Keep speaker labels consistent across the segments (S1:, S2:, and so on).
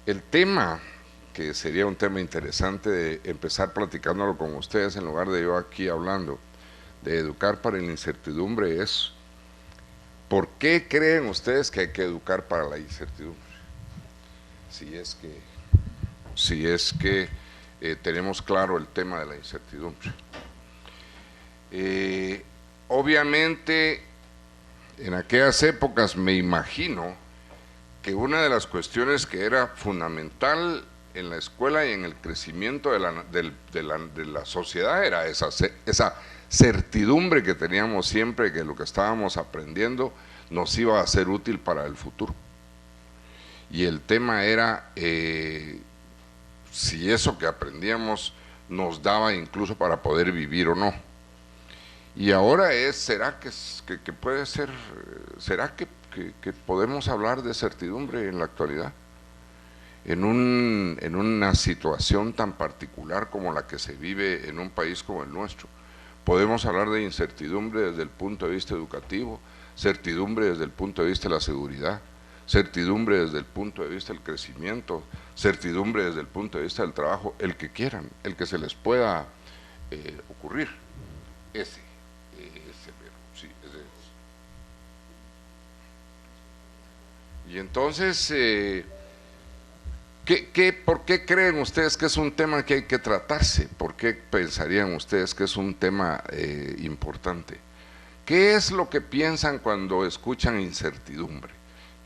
S1: El tema, que sería un tema interesante de empezar platicándolo con ustedes en lugar de yo aquí hablando, de educar para la incertidumbre es, ¿por qué creen ustedes que hay que educar para la incertidumbre? Si es que, si es que tenemos claro el tema de la incertidumbre. Obviamente, en aquellas épocas me imagino que una de las cuestiones que era fundamental en la escuela y en el crecimiento de la sociedad era esa certidumbre que teníamos siempre que lo que estábamos aprendiendo nos iba a ser útil para el futuro. Y el tema era si eso que aprendíamos nos daba incluso para poder vivir o no. Y ahora ¿será que puede ser, será que podemos hablar de certidumbre en la actualidad? En una situación tan particular como la que se vive en un país como el nuestro. Podemos hablar de incertidumbre desde el punto de vista educativo, certidumbre desde el punto de vista de la seguridad, certidumbre desde el punto de vista del crecimiento, certidumbre desde el punto de vista del trabajo, el que quieran, el que se les pueda ocurrir. Ese, sí, ese es. Y entonces, ¿por qué creen ustedes que es un tema que hay que tratarse? ¿Por qué pensarían ustedes que es un tema importante? ¿Qué es lo que piensan cuando escuchan incertidumbre?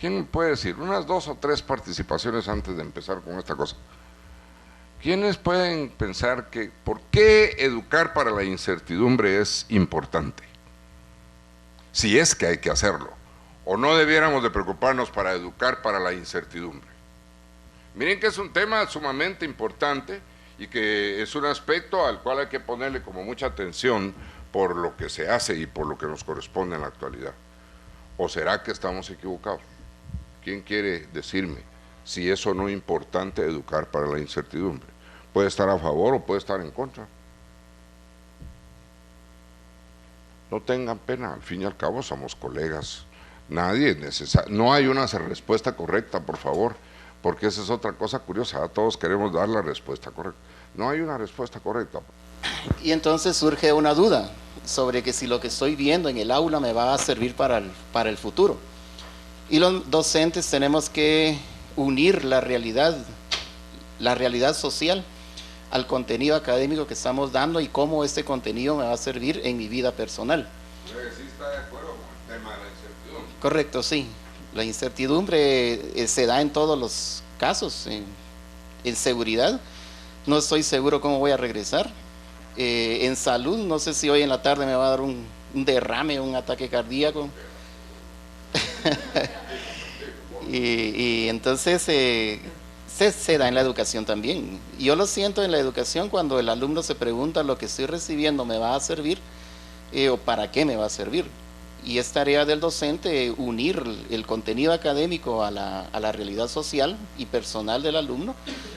S1: ¿Quién me puede decir? Unas 2 o 3 participaciones antes de empezar con esta cosa. ¿Quiénes pueden pensar que por qué educar para la incertidumbre es importante? Si es que hay que hacerlo. ¿O no debiéramos de preocuparnos para educar para la incertidumbre? Miren que es un tema sumamente importante y que es un aspecto al cual hay que ponerle como mucha atención por lo que se hace y por lo que nos corresponde en la actualidad. ¿O será que estamos equivocados? ¿Quién quiere decirme si eso no es importante educar para la incertidumbre? Puede estar a favor o puede estar en contra. No tengan pena, al fin y al cabo somos colegas. No hay una respuesta correcta, por favor, porque esa es otra cosa curiosa, todos queremos dar la respuesta correcta. No hay una respuesta correcta.
S2: Y entonces surge una duda sobre que si lo que estoy viendo en el aula me va a servir para el futuro. Y los docentes tenemos que unir la realidad social al contenido académico que estamos dando y cómo este contenido me va a servir en mi vida personal.
S1: ¿Sí está de acuerdo con el tema de la incertidumbre?
S2: Correcto, sí. La incertidumbre se da en todos los casos. En seguridad, no estoy seguro cómo voy a regresar. En salud, no sé si hoy en la tarde me va a dar un derrame, un ataque cardíaco. y entonces se da en la educación también. Yo lo siento en la educación cuando el alumno se pregunta, ¿lo que estoy recibiendo me va a servir o para qué me va a servir? Y es tarea del docente unir el contenido académico a la realidad social y personal del alumno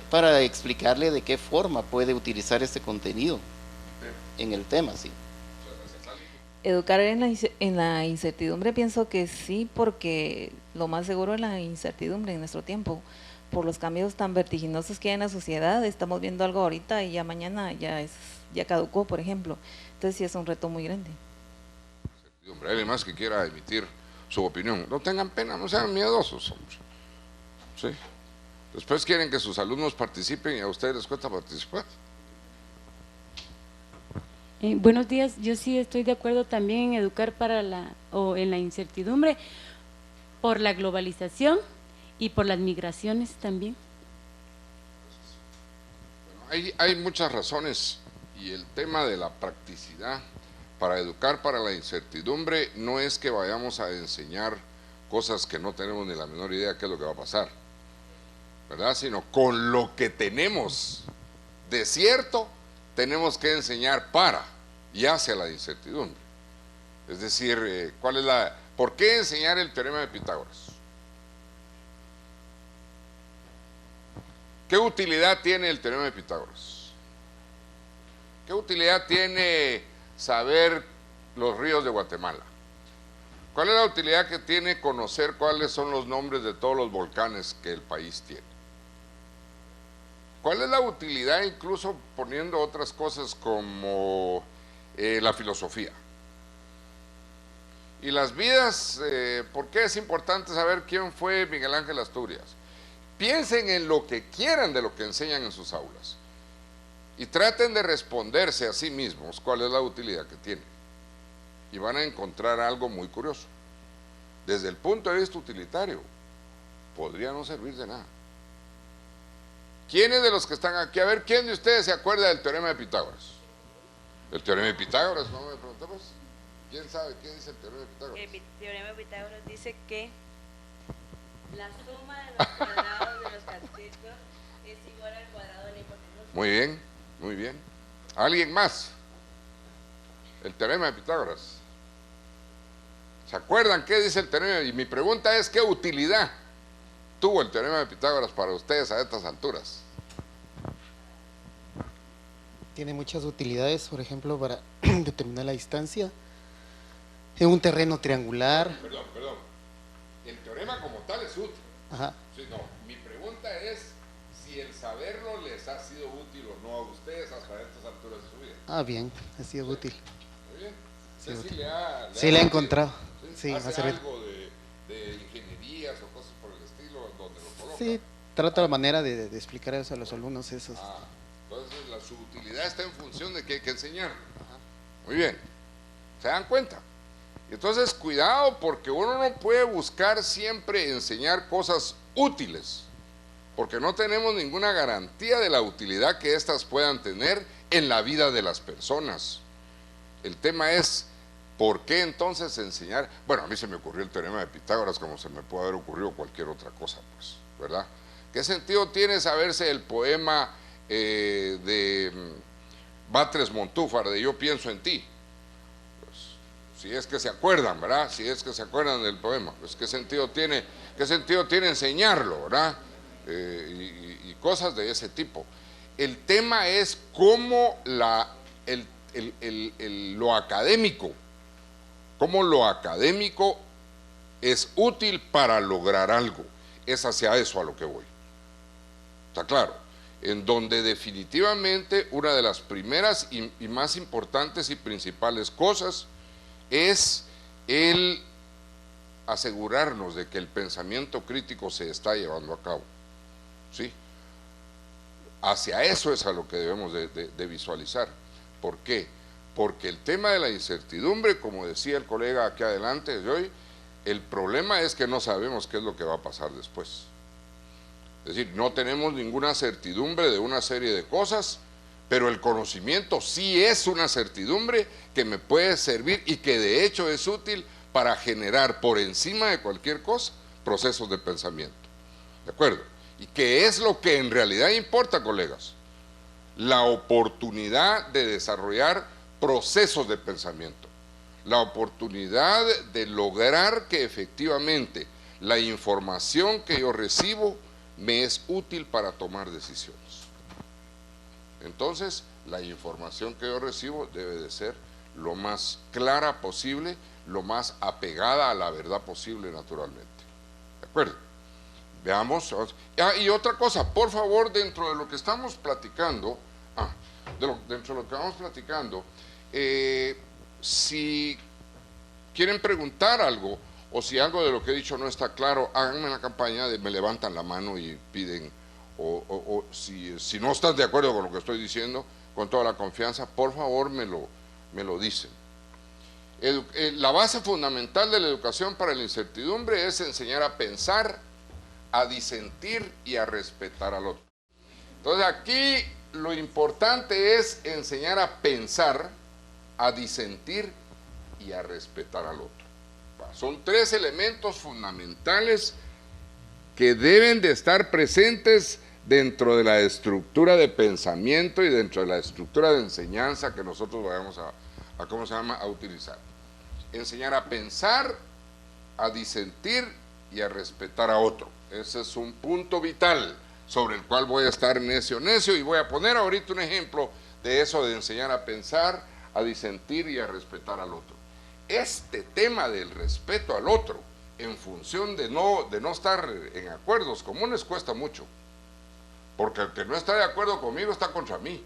S2: para explicarle de qué forma puede utilizar este contenido en el tema, sí.
S3: Educar en la incertidumbre, pienso que sí, porque lo más seguro es la incertidumbre en nuestro tiempo, por los cambios tan vertiginosos que hay en la sociedad. Estamos viendo algo ahorita y ya mañana ya caducó, por ejemplo. Entonces sí es un reto muy grande.
S1: Alguien más que quiera emitir su opinión, no tengan pena, no sean miedosos, hombre. ¿Sí? Después quieren que sus alumnos participen y a ustedes les cuesta participar.
S4: Buenos días, yo sí estoy de acuerdo también en educar en la incertidumbre por la globalización y por las migraciones también.
S1: Bueno, hay muchas razones y el tema de la practicidad para educar para la incertidumbre no es que vayamos a enseñar cosas que no tenemos ni la menor idea qué es lo que va a pasar, ¿verdad? Sino con lo que tenemos de cierto, tenemos que enseñar para y hacia la incertidumbre. Es decir, ¿por qué enseñar el teorema de Pitágoras? ¿Qué utilidad tiene el teorema de Pitágoras? ¿Qué utilidad tiene saber los ríos de Guatemala? ¿Cuál es la utilidad que tiene conocer cuáles son los nombres de todos los volcanes que el país tiene? ¿Cuál es la utilidad, incluso poniendo otras cosas como la filosofía? Y las vidas, ¿por qué es importante saber quién fue Miguel Ángel Asturias? Piensen en lo que quieran de lo que enseñan en sus aulas y traten de responderse a sí mismos cuál es la utilidad que tiene. Y van a encontrar algo muy curioso. Desde el punto de vista utilitario, podría no servir de nada. ¿Quiénes de los que están aquí? A ver, ¿quién de ustedes se acuerda del teorema de Pitágoras? El teorema de Pitágoras, ¿no me preguntamos? ¿Quién sabe qué dice el teorema de Pitágoras?
S5: El teorema de Pitágoras dice que la suma de los cuadrados de los cartesios es igual al cuadrado de la hipotenusa.
S1: Muy bien, muy bien. ¿Alguien más? El teorema de Pitágoras. ¿Se acuerdan qué dice el teorema? Y mi pregunta es, ¿qué utilidad tuvo el teorema de Pitágoras para ustedes a estas alturas?
S6: Tiene muchas utilidades, por ejemplo, para determinar la distancia en un terreno triangular.
S1: Perdón. El teorema como tal es útil.
S6: Ajá.
S1: Sí, no, mi pregunta es si el saberlo les ha sido útil o no a ustedes hasta estas alturas de su vida.
S6: Ah, bien, ha sido útil.
S1: Muy bien.
S6: Sí,
S1: ¿Usted
S6: útil.
S1: sí
S6: Le he encontrado. Sí,
S1: ¿Hace
S6: ha servido.
S1: algo de ingenierías o cosas por el estilo donde lo coloca?
S6: Sí, trata la manera de explicar eso a los alumnos. Esos.
S1: Entonces su utilidad está en función de que hay que enseñar. Muy bien. ¿Se dan cuenta? Entonces, cuidado, porque uno no puede buscar siempre enseñar cosas útiles, porque no tenemos ninguna garantía de la utilidad que éstas puedan tener en la vida de las personas. El tema es, ¿por qué entonces enseñar? Bueno, a mí se me ocurrió el teorema de Pitágoras como se me puede haber ocurrido cualquier otra cosa, pues, ¿verdad? ¿Qué sentido tiene saberse el poema de Batres Montúfar, de Yo pienso en ti? Si es que se acuerdan, ¿verdad? Si es que se acuerdan del poema, pues qué sentido tiene enseñarlo, ¿verdad? Y cosas de ese tipo. El tema es cómo lo académico es útil para lograr algo. Es hacia eso a lo que voy. ¿Está claro? En donde definitivamente una de las primeras y más importantes y principales cosas es el asegurarnos de que el pensamiento crítico se está llevando a cabo, ¿sí? Hacia eso es a lo que debemos de visualizar. ¿Por qué? Porque el tema de la incertidumbre, como decía el colega aquí adelante de hoy, el problema es que no sabemos qué es lo que va a pasar después. Es decir, no tenemos ninguna certidumbre de una serie de cosas, pero el conocimiento sí es una certidumbre que me puede servir y que de hecho es útil para generar por encima de cualquier cosa procesos de pensamiento. ¿De acuerdo? ¿Y qué es lo que en realidad importa, colegas? La oportunidad de desarrollar procesos de pensamiento, la oportunidad de lograr que efectivamente la información que yo recibo me es útil para tomar decisiones. Entonces, la información que yo recibo debe de ser lo más clara posible, lo más apegada a la verdad posible, naturalmente. ¿De acuerdo? Veamos. Y otra cosa, por favor, dentro de lo que estamos platicando, dentro de lo que vamos platicando, si quieren preguntar algo, o si algo de lo que he dicho no está claro, háganme la campaña me levantan la mano y piden, o si no están de acuerdo con lo que estoy diciendo, con toda la confianza, por favor me lo dicen. La base fundamental de la educación para la incertidumbre es enseñar a pensar, a disentir y a respetar al otro. Entonces aquí lo importante es enseñar a pensar, a disentir y a respetar al otro. Son tres elementos fundamentales que deben de estar presentes dentro de la estructura de pensamiento y dentro de la estructura de enseñanza que nosotros vayamos a utilizar. Enseñar a pensar, a disentir y a respetar a otro. Ese es un punto vital sobre el cual voy a estar necio y voy a poner ahorita un ejemplo de eso de enseñar a pensar, a disentir y a respetar al otro. Este tema del respeto al otro, en función de no estar en acuerdos comunes, cuesta mucho. porque el que no está de acuerdo conmigo está contra mí.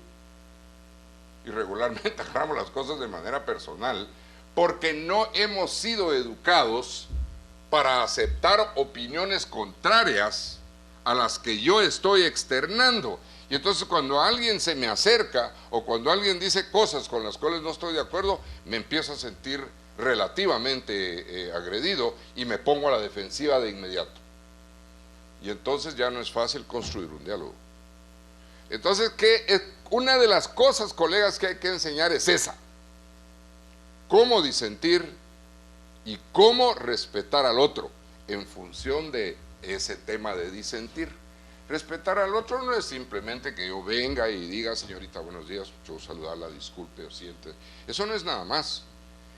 S1: Y regularmente agarramos las cosas de manera personal, porque no hemos sido educados para aceptar opiniones contrarias a las que yo estoy externando. Y entonces cuando alguien se me acerca o cuando alguien dice cosas con las cuales no estoy de acuerdo, me empiezo a sentir relativamente agredido y me pongo a la defensiva de inmediato. Y entonces ya no es fácil construir un diálogo. Entonces, una de las cosas, colegas, que hay que enseñar es esa: cómo disentir y cómo respetar al otro en función de ese tema de disentir. Respetar al otro no es simplemente que yo venga y diga, señorita, buenos días, yo saludarla, disculpe o siente. Eso no es nada más.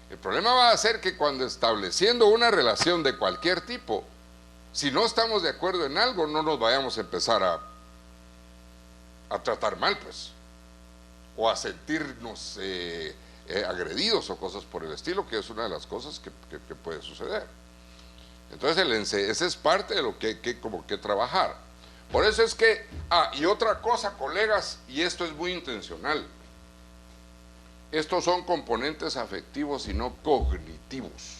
S1: El problema va a ser que cuando estableciendo una relación de cualquier tipo, si no estamos de acuerdo en algo, no nos vayamos a empezar a tratar mal, pues, o a sentirnos agredidos o cosas por el estilo, que es una de las cosas que puede suceder. Entonces esa es parte de lo que hay que como que trabajar. Por eso es que, y otra cosa, colegas, y esto es muy intencional, estos son componentes afectivos y no cognitivos.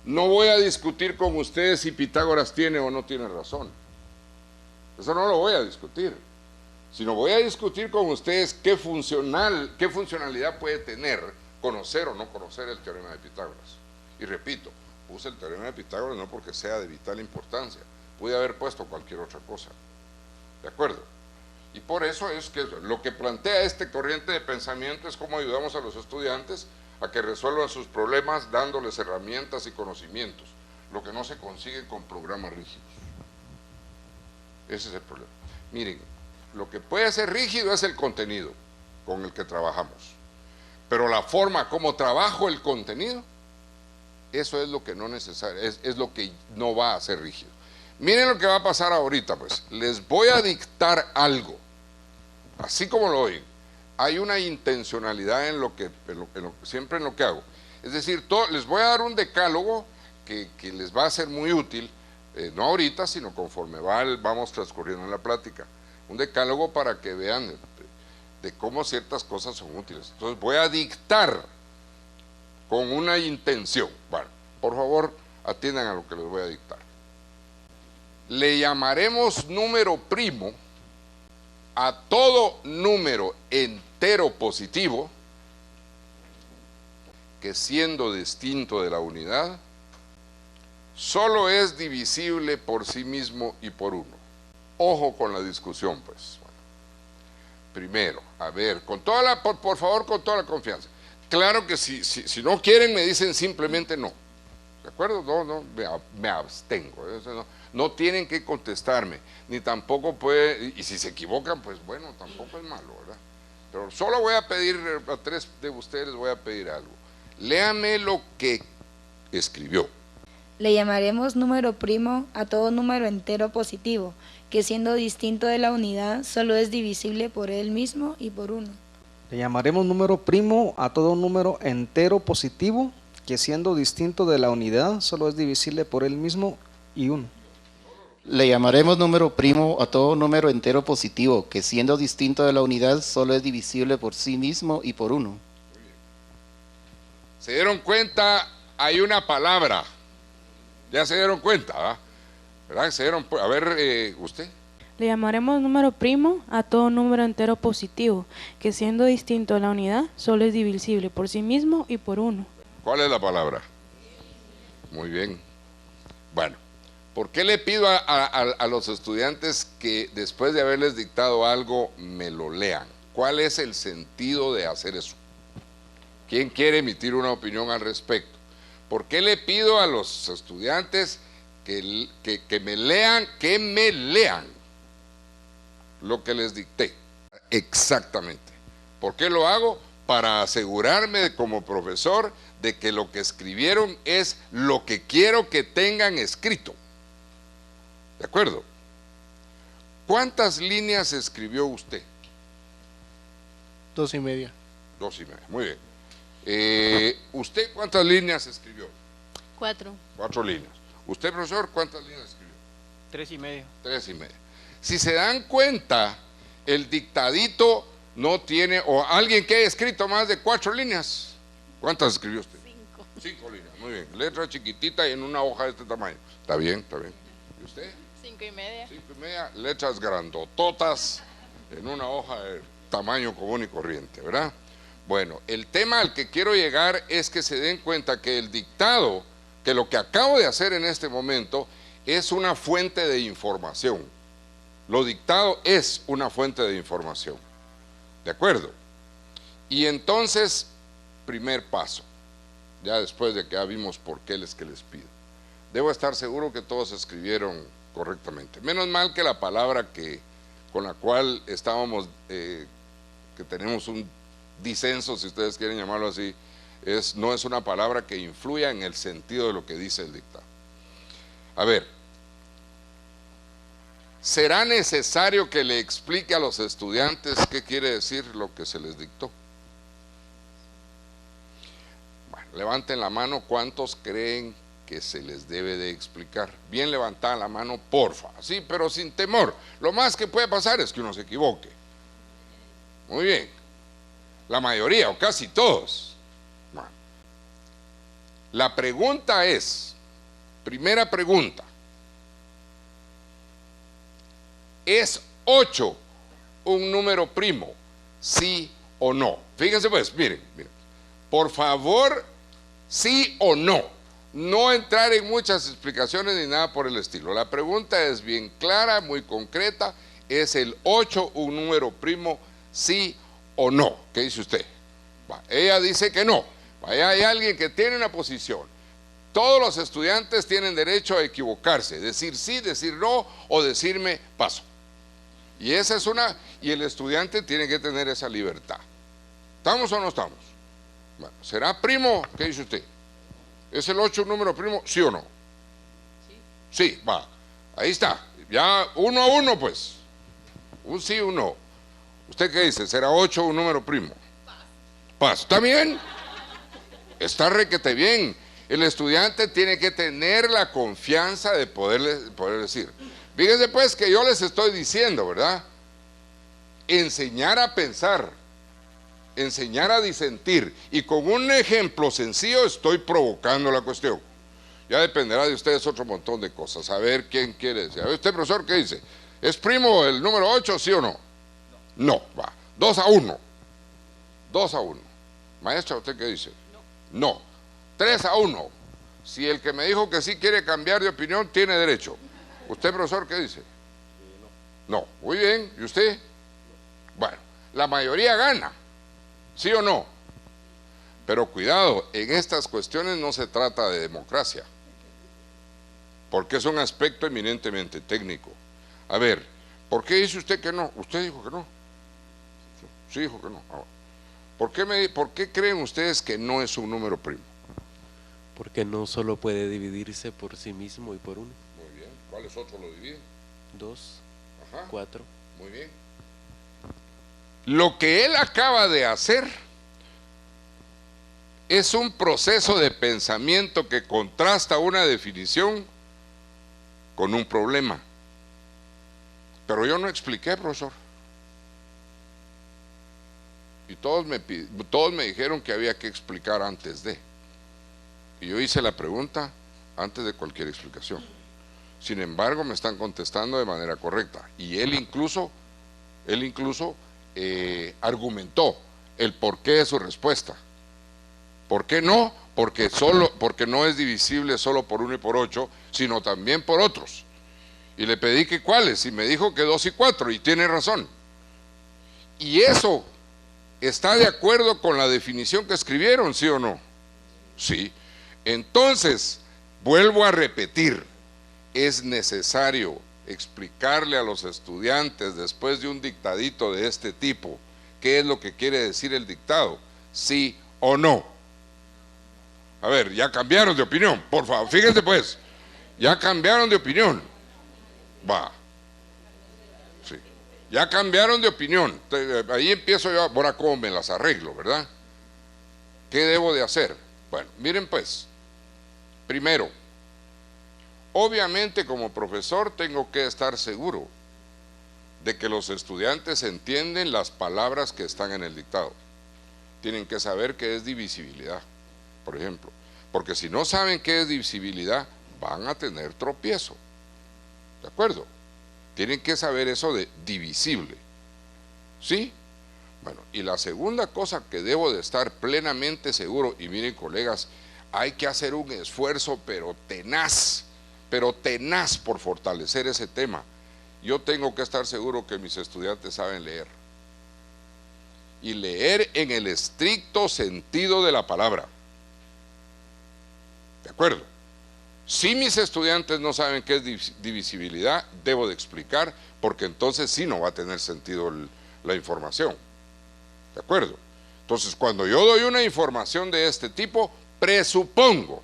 S1: No voy a discutir con ustedes si Pitágoras tiene o no tiene razón. Eso no lo voy a discutir. Sino voy a discutir con ustedes qué funcionalidad puede tener conocer o no conocer el teorema de Pitágoras. Y repito, puse el teorema de Pitágoras no porque sea de vital importancia, pude haber puesto cualquier otra cosa. ¿De acuerdo? Y por eso es que lo que plantea este corriente de pensamiento es cómo ayudamos a los estudiantes a que resuelvan sus problemas dándoles herramientas y conocimientos, lo que no se consigue con programas rígidos. Ese es el problema. Miren, lo que puede ser rígido es el contenido con el que trabajamos, pero la forma como trabajo el contenido, eso es lo que no necesario, es lo que no va a ser rígido. Miren lo que va a pasar ahorita, pues, les voy a dictar algo, así como lo oyen. Hay una intencionalidad siempre en lo que hago, es decir, les voy a dar un decálogo que les va a ser muy útil, no ahorita, sino conforme vamos transcurriendo en la plática. Un decálogo para que vean de cómo ciertas cosas son útiles. Entonces voy a dictar con una intención. Bueno, por favor, atiendan a lo que les voy a dictar. Le llamaremos número primo a todo número entero positivo que, siendo distinto de la unidad, solo es divisible por sí mismo y por uno. Ojo con la discusión, pues. Bueno, primero, a ver, por favor, con toda la confianza. Claro que si no quieren, me dicen simplemente no. ¿De acuerdo? No, me abstengo. No tienen que contestarme, ni tampoco y si se equivocan, pues bueno, tampoco es malo, ¿verdad? Pero solo voy a pedir, a 3 de ustedes voy a pedir algo. Léame lo que escribió.
S7: Le llamaremos número primo a todo número entero positivo, que siendo distinto de la unidad, solo es divisible por él mismo y por uno.
S8: Le llamaremos número primo a todo número entero positivo, que siendo distinto de la unidad, solo es divisible por él mismo y uno.
S2: Le llamaremos número primo a todo número entero positivo, que siendo distinto de la unidad, solo es divisible por sí mismo y por uno.
S1: ¿Se dieron cuenta? Hay una palabra. Ya se dieron cuenta, ¿verdad? A ver, usted.
S9: Le llamaremos número primo a todo número entero positivo, que siendo distinto de la unidad, solo es divisible por sí mismo y por uno.
S1: ¿Cuál es la palabra? Muy bien. Bueno, ¿por qué le pido a los estudiantes que después de haberles dictado algo, me lo lean? ¿Cuál es el sentido de hacer eso? ¿Quién quiere emitir una opinión al respecto? ¿Por qué le pido a los estudiantes que me lean lo que les dicté? Exactamente. ¿Por qué lo hago? Para asegurarme como profesor de que lo que escribieron es lo que quiero que tengan escrito. ¿De acuerdo? ¿Cuántas líneas escribió usted?
S6: 2:30.
S1: 2:30, muy bien. ¿Usted cuántas líneas escribió?
S9: 4.
S1: 4 líneas. ¿Usted, profesor, cuántas líneas escribió?
S6: 3:30.
S1: 3:30. Si se dan cuenta, el dictadito no tiene, o alguien que haya escrito más de 4 líneas. ¿Cuántas escribió usted? 5 líneas, muy bien. Letra chiquitita y en una hoja de este tamaño. Está bien, está bien. ¿Y usted?
S5: 5:30.
S1: 5:30, letras grandototas en una hoja de tamaño común y corriente, ¿verdad? Bueno, el tema al que quiero llegar es que se den cuenta que el dictado, que lo que acabo de hacer en este momento, es una fuente de información. Lo dictado es una fuente de información. ¿De acuerdo? Y entonces, primer paso, ya después de que ya vimos por qué es que les pido. Debo estar seguro que todos escribieron correctamente. Menos mal que la palabra con la cual estábamos, que tenemos un disenso, si ustedes quieren llamarlo así, no es una palabra que influya en el sentido de lo que dice el dictado. A ver, ¿será necesario que le explique a los estudiantes qué quiere decir lo que se les dictó? Bueno, levanten la mano, ¿cuántos creen que se les debe de explicar? Bien levantada la mano, porfa, sí, pero sin temor. Lo más que puede pasar es que uno se equivoque. Muy bien, la mayoría o casi todos. Bueno. La pregunta es, primera pregunta, ¿es 8 un número primo? ¿Sí o no? Fíjense pues, miren, por favor, sí o no. No entrar en muchas explicaciones ni nada por el estilo. La pregunta es bien clara, muy concreta. ¿Es el 8 un número primo? ¿Sí o no? ¿Qué dice usted? Ella dice que no. Hay alguien que tiene una posición. Todos los estudiantes tienen derecho a equivocarse, decir sí, decir no o decirme paso. Y esa es y el estudiante tiene que tener esa libertad. ¿Estamos o no estamos? Bueno, ¿será primo? ¿Qué dice usted? ¿Es el 8 un número primo? ¿Sí o no? Sí. Sí, va. Ahí está. Ya 1 a 1 pues. Un sí, un no. ¿Usted qué dice? ¿Será 8 un número primo? Paz. ¿Está bien? Está requete bien. El estudiante tiene que tener la confianza de poder decir. Fíjense pues que yo les estoy diciendo, ¿verdad? Enseñar a pensar, enseñar a disentir, y con un ejemplo sencillo estoy provocando la cuestión. Ya dependerá de ustedes otro montón de cosas. A ver quién quiere decir. A ver, usted, profesor, ¿qué dice? ¿Es primo el número 8, sí o no? No, va. 2 a 1. 2 a 1. Maestra, ¿usted qué dice? No. 3 a 1. Si el que me dijo que sí quiere cambiar de opinión, tiene derecho. ¿Usted, profesor, qué dice? No. Muy bien. ¿Y usted? Bueno, la mayoría gana. ¿Sí o no? Pero cuidado, en estas cuestiones no se trata de democracia, porque es un aspecto eminentemente técnico. A ver, ¿por qué dice usted que no? Usted dijo que no. Sí dijo que no. ¿Por qué creen ustedes que no es un número primo?
S10: Porque no solo puede dividirse por sí mismo y por uno.
S1: Muy bien. ¿Cuáles otros lo dividen?
S10: 2,
S1: Ajá.
S10: 4.
S1: Muy bien. Lo que él acaba de hacer es un proceso de pensamiento que contrasta una definición con un problema. Pero yo no expliqué, profesor. Y todos me dijeron que había que explicar antes de. Y yo hice la pregunta antes de cualquier explicación. Sin embargo, me están contestando de manera correcta. Y él incluso argumentó el porqué de su respuesta. ¿Por qué no? Porque no es divisible solo por 1 y por 8, sino también por otros. Y le pedí que cuáles, y me dijo que 2 y 4, y tiene razón. Y eso está de acuerdo con la definición que escribieron, ¿sí o no? Sí. Entonces, vuelvo a repetir, es necesario explicarle a los estudiantes después de un dictadito de este tipo qué es lo que quiere decir el dictado, sí o no. A ver, ya cambiaron de opinión, por favor, fíjense pues, ya cambiaron de opinión. Va. Sí. Ya cambiaron de opinión. Ahí empiezo yo, ahora cómo me las arreglo, ¿verdad? ¿Qué debo de hacer? Bueno, miren pues, primero, obviamente como profesor tengo que estar seguro de que los estudiantes entienden las palabras que están en el dictado. Tienen que saber qué es divisibilidad, por ejemplo, porque si no saben qué es divisibilidad, van a tener tropiezo. ¿De acuerdo? Tienen que saber eso de divisible. ¿Sí? Bueno, y la segunda cosa que debo de estar plenamente seguro, y miren colegas, hay que hacer un esfuerzo pero tenaz por fortalecer ese tema. Yo tengo que estar seguro que mis estudiantes saben leer. Y leer en el estricto sentido de la palabra. ¿De acuerdo? Si mis estudiantes no saben qué es divisibilidad, debo de explicar, porque entonces sí no va a tener sentido la información. ¿De acuerdo? Entonces, cuando yo doy una información de este tipo, presupongo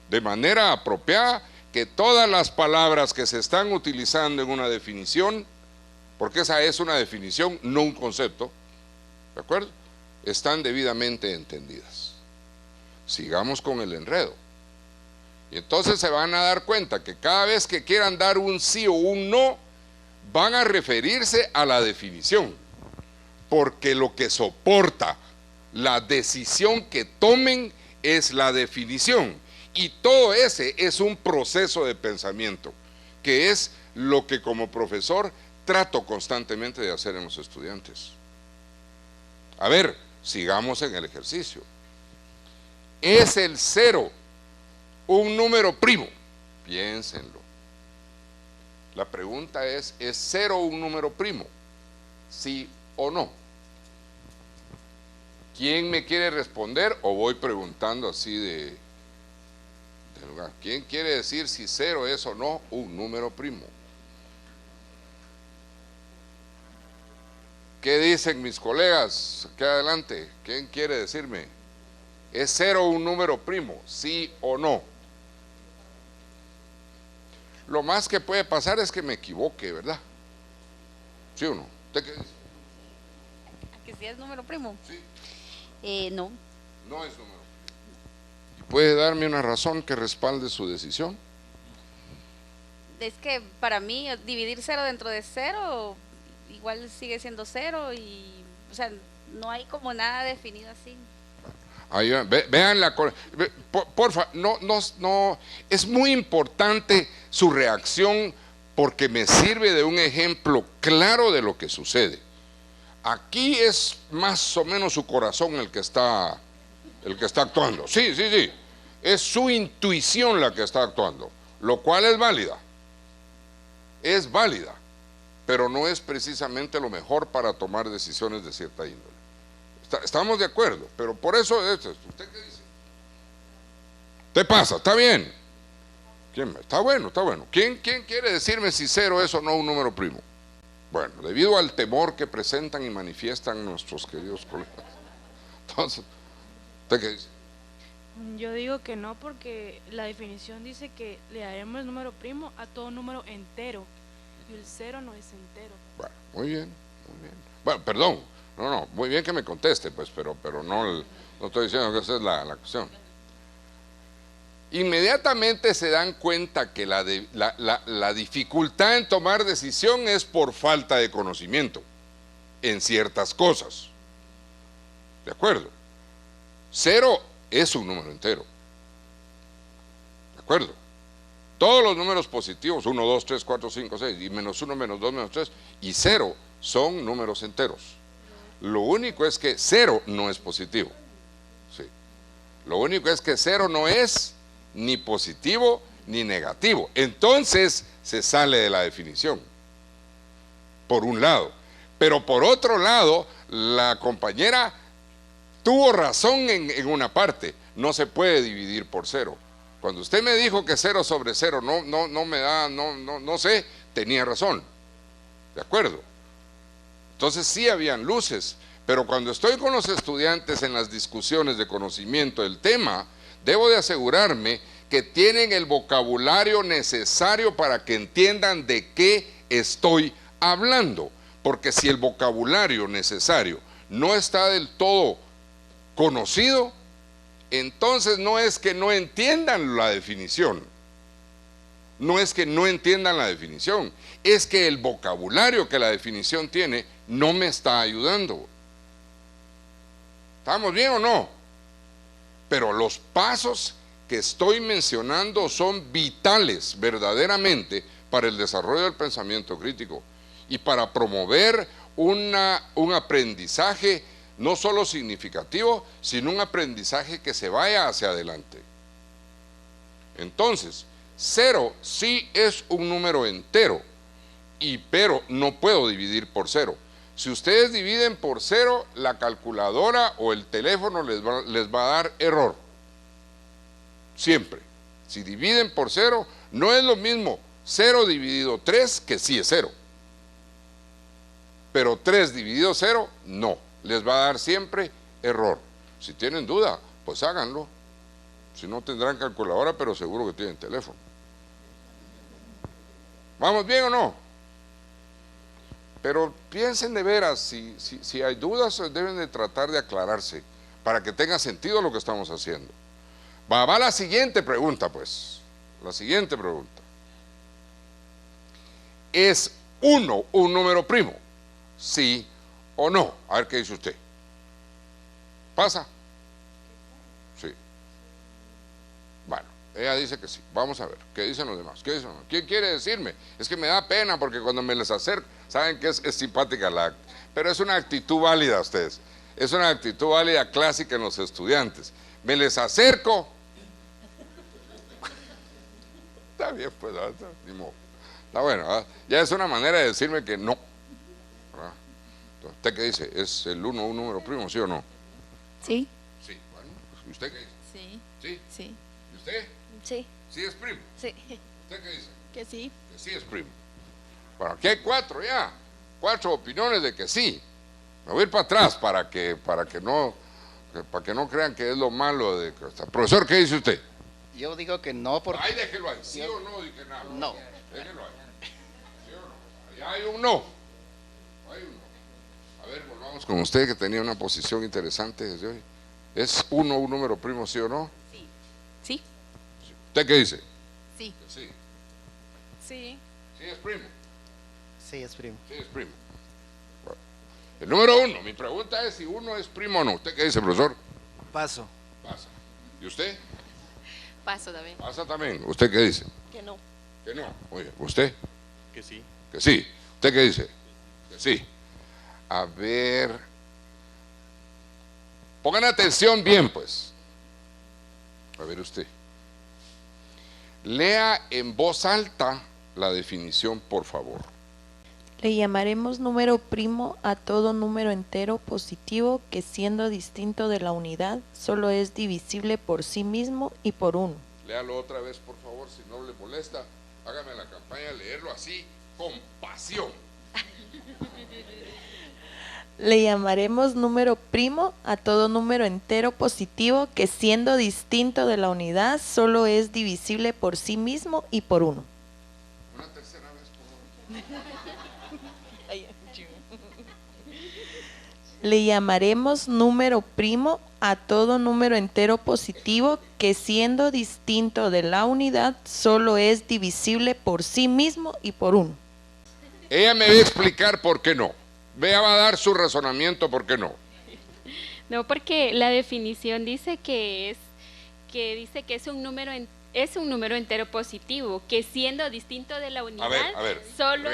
S1: de manera apropiada que todas las palabras que se están utilizando en una definición, porque esa es una definición, no un concepto, ¿de acuerdo?, están debidamente entendidas. Sigamos con el enredo. Y entonces se van a dar cuenta que cada vez que quieran dar un sí o un no, van a referirse a la definición, porque lo que soporta la decisión que tomen es la definición. Y todo ese es un proceso de pensamiento, que es lo que como profesor trato constantemente de hacer en los estudiantes. A ver, sigamos en el ejercicio. ¿Es el 0 un número primo? Piénsenlo. La pregunta es 0 un número primo? ¿Sí o no? ¿Quién me quiere responder o voy preguntando así de lugar? ¿Quién quiere decir si 0 es o no un número primo? ¿Qué dicen mis colegas? Aquí adelante, ¿quién quiere decirme? ¿Es 0 un número primo? ¿Sí o no? Lo más que puede pasar es que me equivoque, ¿verdad? ¿Sí o no? ¿Usted qué dice?
S11: ¿Que sí es número primo?
S1: Sí.
S11: No.
S1: No es número primo. ¿Y puede darme una razón que respalde su decisión?
S11: Es que para mí dividir 0 dentro de 0 igual sigue siendo 0 y, o sea, no hay como nada definido así.
S1: Ahí, vean porfa, no, es muy importante su reacción porque me sirve de un ejemplo claro de lo que sucede. Aquí es más o menos su corazón el que está actuando. Sí, es su intuición la que está actuando, lo cual es válida, pero no es precisamente lo mejor para tomar decisiones de cierta índole. Estamos de acuerdo, pero por eso, ¿usted qué dice? ¿Te pasa? ¿Está bien? Está bueno. ¿Quién quiere decirme si 0 es o no un número primo? Bueno, debido al temor que presentan y manifiestan nuestros queridos colegas. Entonces, ¿usted qué dice?
S9: Yo digo que no, porque la definición dice que le daremos el número primo a todo número entero, y el 0 no es entero.
S1: Bueno, muy bien. Bueno, perdón, no, muy bien que me conteste, pues, pero no estoy diciendo que esa es la cuestión. Inmediatamente se dan cuenta que la dificultad en tomar decisión es por falta de conocimiento en ciertas cosas. ¿De acuerdo? 0 es un número entero. ¿De acuerdo? Todos los números positivos, 1, 2, 3, 4, 5, 6, y menos 1, menos 2, menos 3, y 0 son números enteros. Lo único es que 0 no es positivo. Sí. Lo único es que 0 no es ni positivo ni negativo. Entonces se sale de la definición, por un lado. Pero por otro lado, la compañera tuvo razón en una parte. No se puede dividir por 0. Cuando usted me dijo que 0 sobre 0 no sé, tenía razón. ¿De acuerdo? Entonces sí habían luces, pero cuando estoy con los estudiantes en las discusiones de conocimiento del tema, debo de asegurarme que tienen el vocabulario necesario para que entiendan de qué estoy hablando, porque si el vocabulario necesario no está del todo conocido, entonces no es que no entiendan la definición, no es que no entiendan la definición, es que el vocabulario que la definición tiene no me está ayudando. ¿Estamos bien o no? Pero los pasos que estoy mencionando son vitales verdaderamente para el desarrollo del pensamiento crítico y para promover un aprendizaje no solo significativo, sino un aprendizaje que se vaya hacia adelante. Entonces, 0 sí es un número entero, pero no puedo dividir por 0. Si ustedes dividen por 0, la calculadora o el teléfono les va a dar error. Siempre. Si dividen por 0, no es lo mismo 0 dividido 3 que sí es 0. Pero 3 dividido 0, no. Les va a dar siempre error. Si tienen duda, pues háganlo. Si no tendrán calculadora, pero seguro que tienen teléfono. ¿Vamos bien o no? Pero piensen de veras, si hay dudas, deben de tratar de aclararse para que tenga sentido lo que estamos haciendo. Va la siguiente pregunta, pues. La siguiente pregunta. ¿Es 1 un número primo? ¿Sí o no? A ver qué dice usted. ¿Pasa? Sí. Bueno, ella dice que sí. Vamos a ver, ¿qué dicen los demás? ¿Qué dicen los demás? ¿Quién quiere decirme? Es que me da pena porque cuando me les acerco, saben que es simpática pero es una actitud válida ustedes. Es una actitud válida clásica en los estudiantes. Me les acerco. Está bien, pues, ni modo. Está bueno, ¿verdad? Ya es una manera de decirme que no. ¿Verdad? Entonces, ¿usted qué dice? ¿Es el 1 un número primo, sí o no?
S7: Sí.
S1: Sí, bueno, ¿y usted qué dice?
S5: Sí.
S1: ¿Sí?
S5: Sí.
S1: ¿Y usted?
S5: Sí.
S1: ¿Sí es primo?
S5: Sí.
S1: ¿Usted qué dice?
S5: Que sí.
S1: Que sí es primo. Bueno, aquí hay 4 ya. 4 opiniones de que sí. Me voy a ir para atrás para que no crean que es lo malo de... Profesor, ¿qué dice usted?
S2: Yo digo que no porque...
S1: Ahí déjelo ahí, ¿sí o no? Dije nada.
S2: No.
S1: Déjelo ahí. ¿Sí o no? Allá hay un no. Hay un no. A ver, volvamos con usted que tenía una posición interesante desde hoy. ¿Es 1 un número primo, sí o no?
S5: Sí. Sí.
S1: ¿Usted qué dice?
S5: Sí.
S1: Que sí.
S5: Sí.
S1: Sí es primo.
S6: Sí, es primo.
S1: Sí es primo. Bueno. El número 1, mi pregunta es si 1 es primo o no. ¿Usted qué dice, profesor?
S6: Paso.
S1: Pasa. ¿Y usted?
S5: Paso también.
S1: Pasa también. ¿Usted qué dice?
S5: Que no.
S1: Que no. Oye, ¿usted?
S10: Que sí.
S1: Que sí. ¿Usted qué dice? Que sí. A ver. Pongan atención bien, pues. A ver usted. Lea en voz alta la definición, por favor.
S12: Le llamaremos número primo a todo número entero positivo que siendo distinto de la unidad solo es divisible por sí mismo y por 1.
S1: Léalo otra vez, por favor, si no le molesta. Hágame la campaña, leerlo así, con pasión.
S12: Le llamaremos número primo a todo número entero positivo que siendo distinto de la unidad solo es divisible por sí mismo y por 1.
S1: Una tercera vez, por favor.
S12: Le llamaremos número primo a todo número entero positivo que siendo distinto de la unidad solo es divisible por sí mismo y por 1.
S1: Ella me va a explicar por qué no. Vea, va a dar su razonamiento por qué no.
S4: No, porque la definición dice que es un número entero positivo, que siendo distinto de la unidad,
S1: A ver,
S4: solo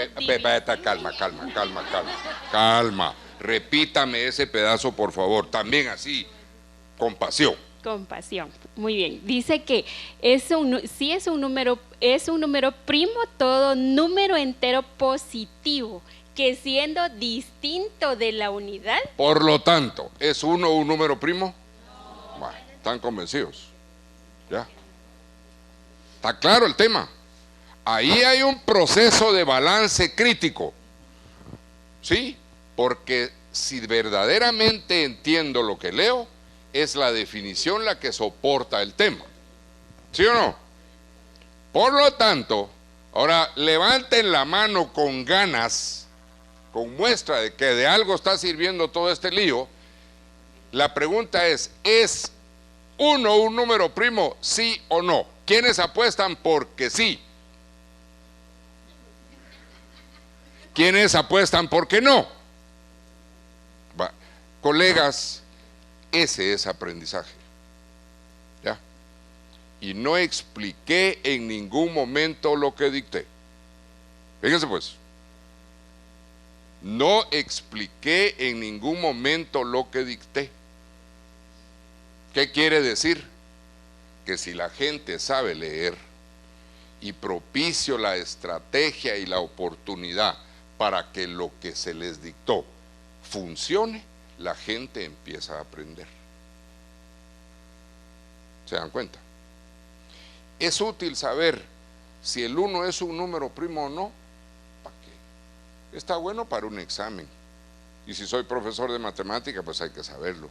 S1: calma. Repítame ese pedazo, por favor, también así, con pasión.
S4: Compasión. Muy bien. Dice que es un número primo todo número entero positivo que siendo distinto de la unidad.
S1: Por lo tanto, ¿es 1 un número primo? No. Bueno, ¿están convencidos? ¿Ya? ¿Está claro el tema? Ahí hay un proceso de balance crítico. ¿Sí? Porque si verdaderamente entiendo lo que leo, es la definición la que soporta el tema. ¿Sí o no? Por lo tanto, ahora levanten la mano con ganas, con muestra de que de algo está sirviendo todo este lío. La pregunta ¿es 1 un número primo, sí o no? ¿Quiénes apuestan porque sí? ¿Quiénes apuestan por qué no? Va. Colegas, ese es aprendizaje. ¿Ya? Y no expliqué en ningún momento lo que dicté. Fíjense pues. No expliqué en ningún momento lo que dicté. ¿Qué quiere decir? Que si la gente sabe leer y propicio la estrategia y la oportunidad para que lo que se les dictó funcione, la gente empieza a aprender. ¿Se dan cuenta? Es útil saber si el 1 es un número primo o no. ¿Para qué? Está bueno para un examen. Y si soy profesor de matemática, pues hay que saberlo.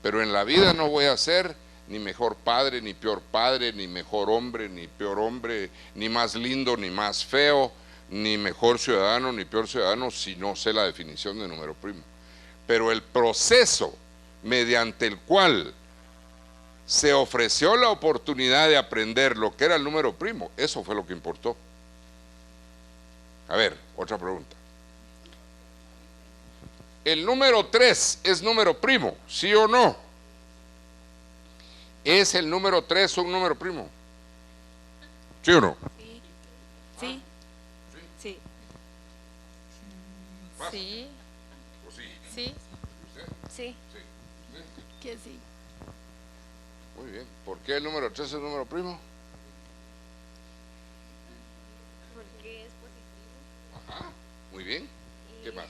S1: Pero en la vida no voy a ser ni mejor padre, ni peor padre, ni mejor hombre, ni peor hombre, ni más lindo, ni más feo, ni mejor ciudadano, ni peor ciudadano, si no sé la definición de número primo. Pero el proceso mediante el cual se ofreció la oportunidad de aprender lo que era el número primo, eso fue lo que importó. A ver, otra pregunta. ¿El número 3 es número primo, sí o no? ¿Es el número 3 un número primo? ¿Sí o no?
S5: Sí. Sí. Sí. Sí. Sí. Que sí.
S1: Muy bien. ¿Por qué el número 3 es un número primo?
S5: Porque es positivo.
S1: Ajá. Muy bien. ¿Qué más?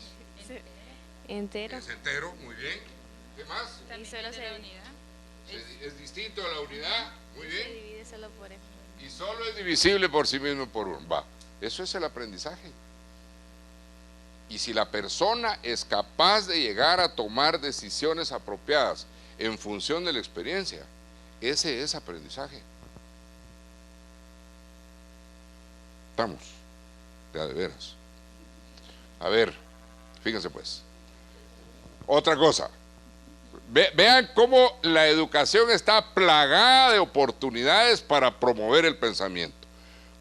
S5: Entero.
S1: Es entero, muy bien. ¿Qué más?
S5: Y solo se unidad.
S1: Es distinto a la unidad, muy bien.
S5: Se divide solo por F.
S1: Y solo es divisible por sí mismo por 1. Va, eso es el aprendizaje. Y si la persona es capaz de llegar a tomar decisiones apropiadas en función de la experiencia, ese es aprendizaje. Estamos, ya de veras. A ver, fíjense pues. Otra cosa, vean cómo la educación está plagada de oportunidades para promover el pensamiento.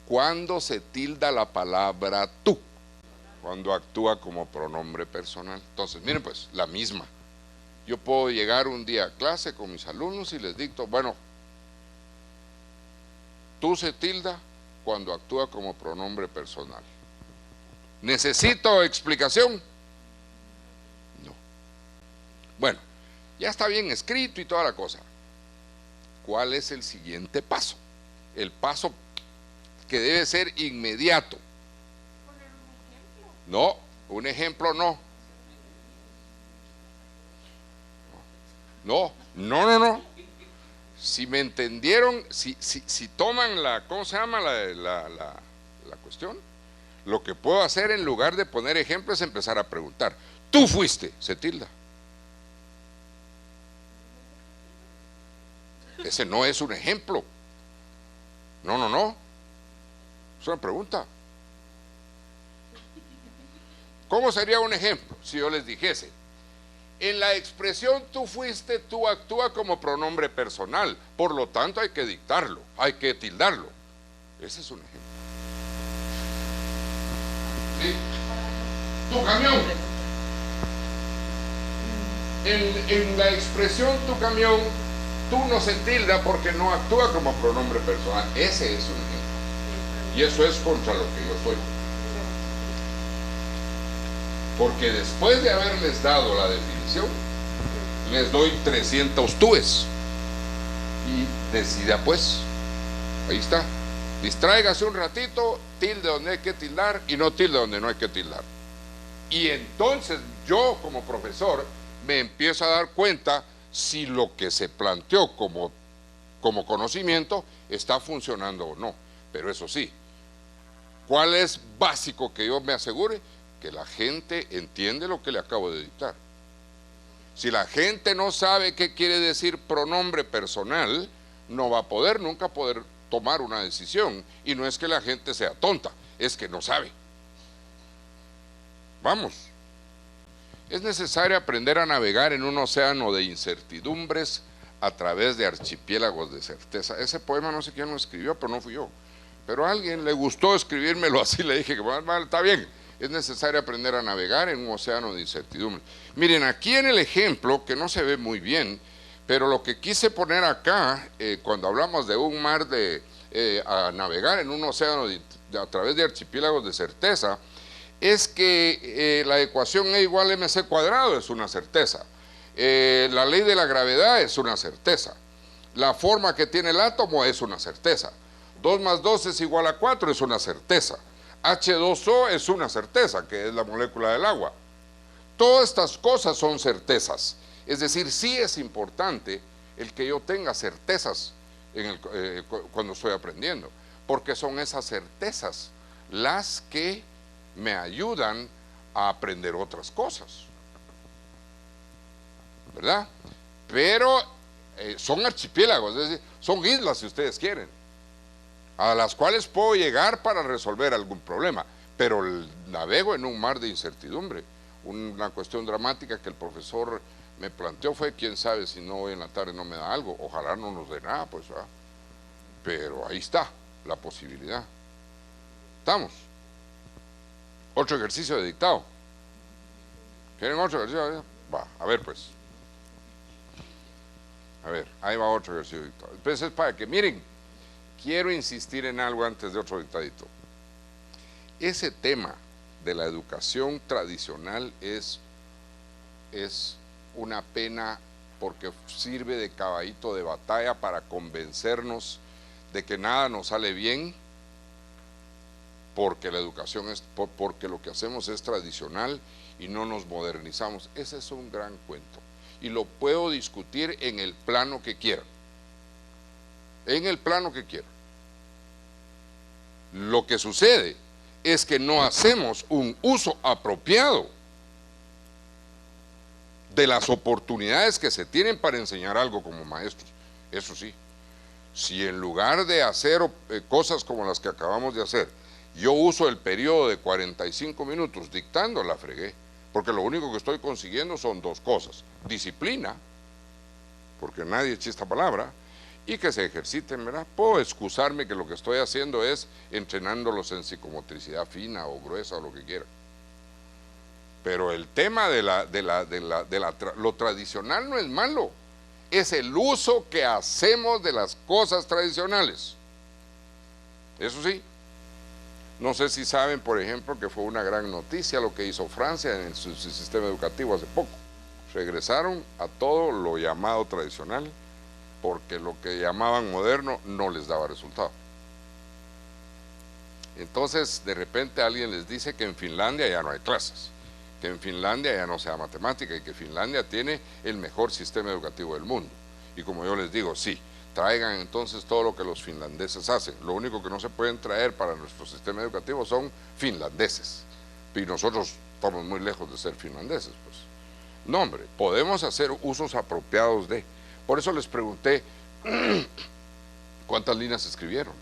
S1: ¿Cuándo se tilda la palabra tú? Cuando actúa como pronombre personal. Entonces, miren pues, la misma. Yo puedo llegar un día a clase con mis alumnos y les dicto, bueno, tú se tilda cuando actúa como pronombre personal. ¿Necesito explicación? Bueno, ya está bien escrito y toda la cosa. ¿Cuál es el siguiente paso? El paso que debe ser inmediato. No, un ejemplo no. No. Si me entendieron, si toman la, ¿cómo se llama la cuestión? Lo que puedo hacer en lugar de poner ejemplo es empezar a preguntar. ¿Tú fuiste? Se tilda. Ese no es un ejemplo. No. Es una pregunta. ¿Cómo sería un ejemplo? Si yo les dijese, en la expresión tú fuiste, tú actúa como pronombre personal, por lo tanto hay que dictarlo, hay que tildarlo. Ese es un ejemplo. ¿Sí? Tu camión. En la expresión tu camión, tú no se tilda porque no actúa como pronombre personal. Ese es un ejemplo. Y eso es contra lo que yo soy. Porque después de haberles dado la definición, les doy 300 túes. Y decida pues. Ahí está. Distráigase un ratito, tilde donde hay que tildar y no tilde donde no hay que tildar. Y entonces yo como profesor me empiezo a dar cuenta si lo que se planteó como conocimiento está funcionando o no. Pero eso sí, ¿cuál es básico que yo me asegure? Que la gente entiende lo que le acabo de dictar. Si la gente no sabe qué quiere decir pronombre personal, no va a nunca poder tomar una decisión. Y no es que la gente sea tonta, es que no sabe. Vamos. Es necesario aprender a navegar en un océano de incertidumbres a través de archipiélagos de certeza. Ese poema no sé quién lo escribió, pero no fui yo. Pero a alguien le gustó escribírmelo así, le dije que bueno, está bien, es necesario aprender a navegar en un océano de incertidumbre. Miren, aquí en el ejemplo, que no se ve muy bien, pero lo que quise poner acá, cuando hablamos de un mar a navegar en un océano a través de archipiélagos de certeza, es que la ecuación E igual a mc cuadrado es una certeza. La ley de la gravedad es una certeza. La forma que tiene el átomo es una certeza. 2 más 2 es igual a 4 es una certeza. H2O es una certeza, que es la molécula del agua. Todas estas cosas son certezas. Es decir, sí es importante el que yo tenga certezas cuando estoy aprendiendo, porque son esas certezas las que me ayudan a aprender otras cosas, ¿verdad? Pero son archipiélagos, es decir, son islas si ustedes quieren, a las cuales puedo llegar para resolver algún problema, pero navego en un mar de incertidumbre. Una cuestión dramática que el profesor me planteó fue, quién sabe si no hoy en la tarde no me da algo, ojalá no nos dé nada, pues, ¿verdad? Pero ahí está la posibilidad. ¿Estamos? Otro ejercicio de dictado. ¿Quieren otro ejercicio? Va, a ver pues. A ver, ahí va otro ejercicio de dictado. Entonces es para que, miren, quiero insistir en algo antes de otro dictadito. Ese tema de la educación tradicional es una pena, porque sirve de caballito de batalla para convencernos de que nada nos sale bien, porque la educación porque lo que hacemos es tradicional y no nos modernizamos. Ese es un gran cuento y lo puedo discutir en el plano que quiera. En el plano que quiera. Lo que sucede es que no hacemos un uso apropiado de las oportunidades que se tienen para enseñar algo como maestros. Eso sí, si en lugar de hacer cosas como las que acabamos de hacer, yo uso el periodo de 45 minutos dictando, la fregué, porque lo único que estoy consiguiendo son dos cosas: disciplina, porque nadie echa esta palabra, y que se ejerciten, ¿verdad? Puedo excusarme que lo que estoy haciendo es entrenándolos en psicomotricidad fina o gruesa o lo que quiera. Pero el tema de lo tradicional no es malo, es el uso que hacemos de las cosas tradicionales. Eso sí, no sé si saben, por ejemplo, que fue una gran noticia lo que hizo Francia en su sistema educativo hace poco. Regresaron a todo lo llamado tradicional, porque lo que llamaban moderno no les daba resultado. Entonces, de repente alguien les dice que en Finlandia ya no hay clases, que en Finlandia ya no se da matemática y que Finlandia tiene el mejor sistema educativo del mundo. Y como yo les digo, sí, traigan entonces todo lo que los finlandeses hacen. Lo único que no se pueden traer para nuestro sistema educativo son finlandeses. Y nosotros estamos muy lejos de ser finlandeses, pues. No, hombre, podemos hacer usos apropiados de. Por eso les pregunté, ¿cuántas líneas escribieron?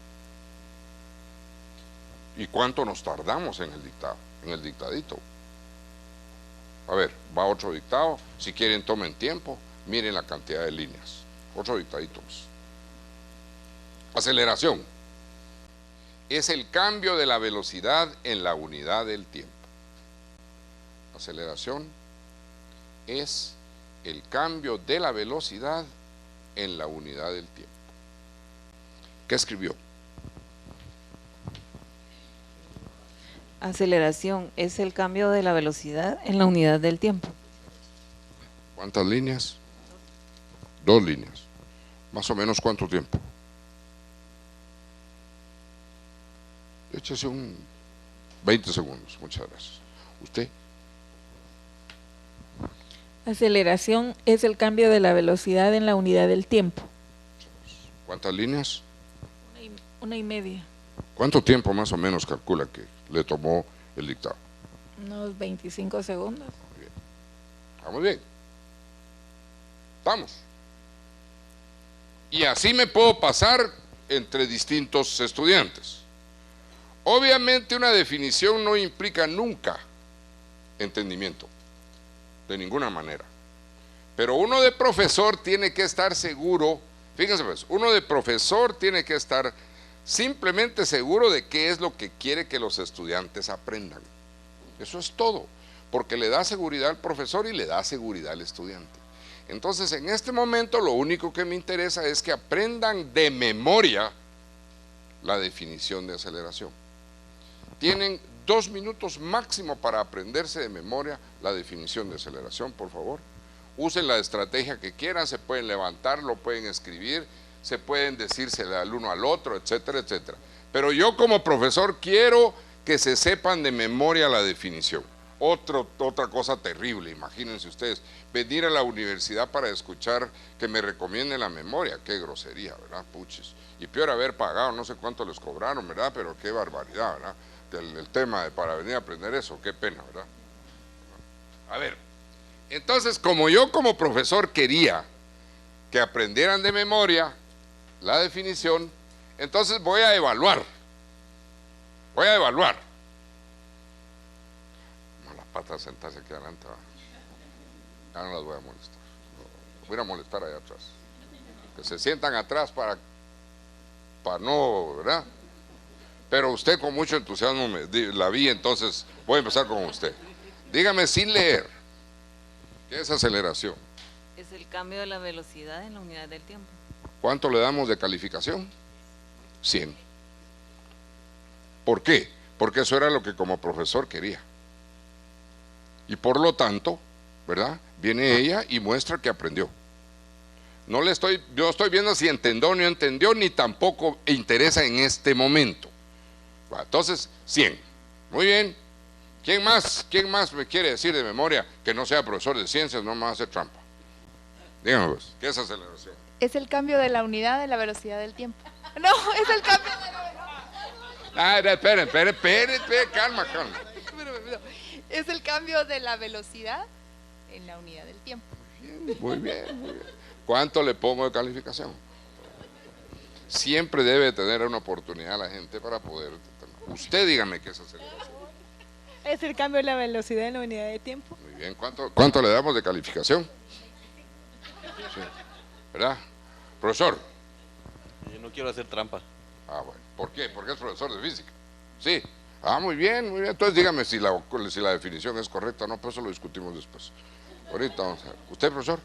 S1: ¿Y cuánto nos tardamos en el dictado, en el dictadito? A ver, va otro dictado. Si quieren, tomen tiempo. Miren la cantidad de líneas. Otro dictadito. Aceleración. Es el cambio de la velocidad en la unidad del tiempo. Aceleración es el cambio de la velocidad en la unidad del tiempo. ¿Qué escribió?
S3: Aceleración es el cambio de la velocidad en la unidad del tiempo.
S1: ¿Cuántas líneas? 2 líneas. Más o menos, ¿cuánto tiempo? Échese un 20 segundos. Muchas gracias. ¿Usted?
S13: Aceleración es el cambio de la velocidad en la unidad del tiempo.
S1: ¿Cuántas líneas?
S13: 1,5.
S1: ¿Cuánto tiempo más o menos calcula que le tomó el dictado?
S13: Unos 25 segundos.
S1: Muy bien. Vamos bien. Vamos. Y así me puedo pasar entre distintos estudiantes. Obviamente una definición no implica nunca entendimiento, de ninguna manera. Pero uno de profesor tiene que estar seguro, fíjense pues, uno de profesor tiene que estar simplemente seguro de qué es lo que quiere que los estudiantes aprendan. Eso es todo, porque le da seguridad al profesor y le da seguridad al estudiante. Entonces, en este momento lo único que me interesa es que aprendan de memoria la definición de aceleración. Tienen 2 minutos máximo para aprenderse de memoria la definición de aceleración, por favor. Usen la estrategia que quieran, se pueden levantar, lo pueden escribir, se pueden decírsela al uno al otro, etcétera, etcétera. Pero yo como profesor quiero que se sepan de memoria la definición. Otra cosa terrible, imagínense ustedes, venir a la universidad para escuchar que me recomienden la memoria, qué grosería, ¿verdad? Puches. Y peor haber pagado, no sé cuánto les cobraron, ¿verdad? Pero qué barbaridad, ¿verdad? El tema de para venir a aprender eso, qué pena, ¿verdad? A ver, entonces como yo como profesor quería que aprendieran de memoria la definición, entonces voy a evaluar. Las patas sentarse aquí adelante, ¿va? Ya no las voy a molestar. Voy a molestar allá atrás. Que se sientan atrás para no, ¿verdad? Pero usted con mucho entusiasmo la vi, entonces voy a empezar con usted. Dígame sin leer, ¿qué es aceleración?
S3: Es el cambio de la velocidad en la unidad del tiempo.
S1: ¿Cuánto le damos de calificación? 100. ¿Por qué? Porque eso era lo que como profesor quería. Y por lo tanto, ¿verdad? Viene ella y muestra que aprendió. Yo estoy viendo si entendió o no entendió, ni tampoco interesa en este momento. Entonces, 100. Muy bien. ¿Quién más me quiere decir de memoria que no sea profesor de ciencias? No me va a hacer trampa. Dígame pues, ¿qué es aceleración?
S14: Es el cambio de la unidad de la velocidad del tiempo. No, es el cambio de la velocidad.
S1: Espere, calma.
S14: Es el cambio de la velocidad en la unidad del tiempo.
S1: Muy bien. ¿Cuánto le pongo de calificación? Siempre debe tener una oportunidad la gente para poder... Usted dígame qué es aceleración.
S13: Es el cambio de la velocidad en la unidad de tiempo.
S1: Muy bien, ¿cuánto le damos de calificación? Sí. ¿Verdad? Profesor.
S15: Yo no quiero hacer trampa.
S1: Ah, bueno. ¿Por qué? Porque es profesor de física. Sí. Ah, muy bien. Entonces dígame si la definición es correcta o no, pues eso lo discutimos después. Ahorita vamos a ver. ¿Usted, profesor?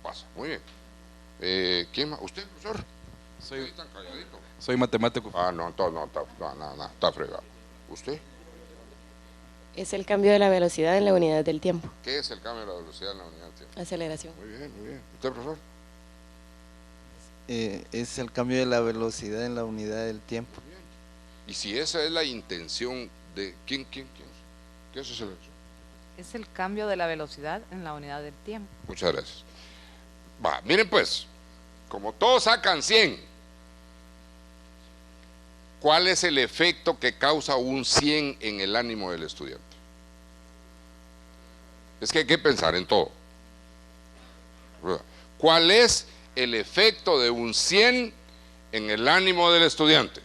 S1: Paso. Muy bien. ¿Quién más? ¿Usted, profesor?
S15: Soy matemático.
S1: Ah, no, está fregado. ¿Usted?
S16: Es el cambio de la velocidad en la unidad del tiempo.
S1: ¿Qué es el cambio de la velocidad en la unidad del tiempo?
S16: Aceleración.
S1: Muy bien. ¿Usted, profesor?
S17: Es el cambio de la velocidad en la unidad del tiempo.
S1: Y si esa es la intención de... ¿Quién? ¿Qué es aceleración?
S18: Es el cambio de la velocidad en la unidad del tiempo.
S1: Muchas gracias. Miren pues, como todos sacan 100, ¿cuál es el efecto que causa un 100 en el ánimo del estudiante? Es que hay que pensar en todo. ¿Cuál es el efecto de un 100 en el ánimo del estudiante?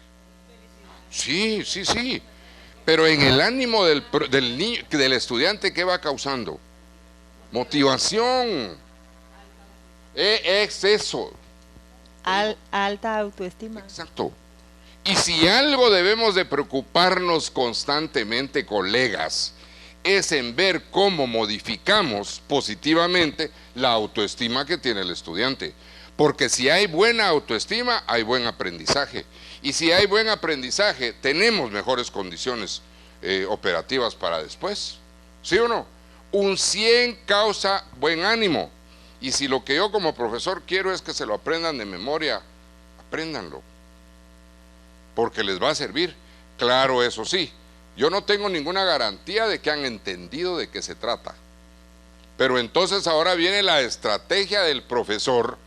S1: Sí. Pero en el ánimo del estudiante, ¿qué va causando? Motivación. Es eso.
S13: Alta autoestima.
S1: Exacto. Y si algo debemos de preocuparnos constantemente, colegas, es en ver cómo modificamos positivamente la autoestima que tiene el estudiante. Porque si hay buena autoestima, hay buen aprendizaje. Y si hay buen aprendizaje, tenemos mejores condiciones operativas para después. ¿Sí o no? Un 100 causa buen ánimo. Y si lo que yo como profesor quiero es que se lo aprendan de memoria, apréndanlo. Porque les va a servir. Claro, eso sí, yo no tengo ninguna garantía de que han entendido de qué se trata. Pero entonces ahora viene la estrategia del profesor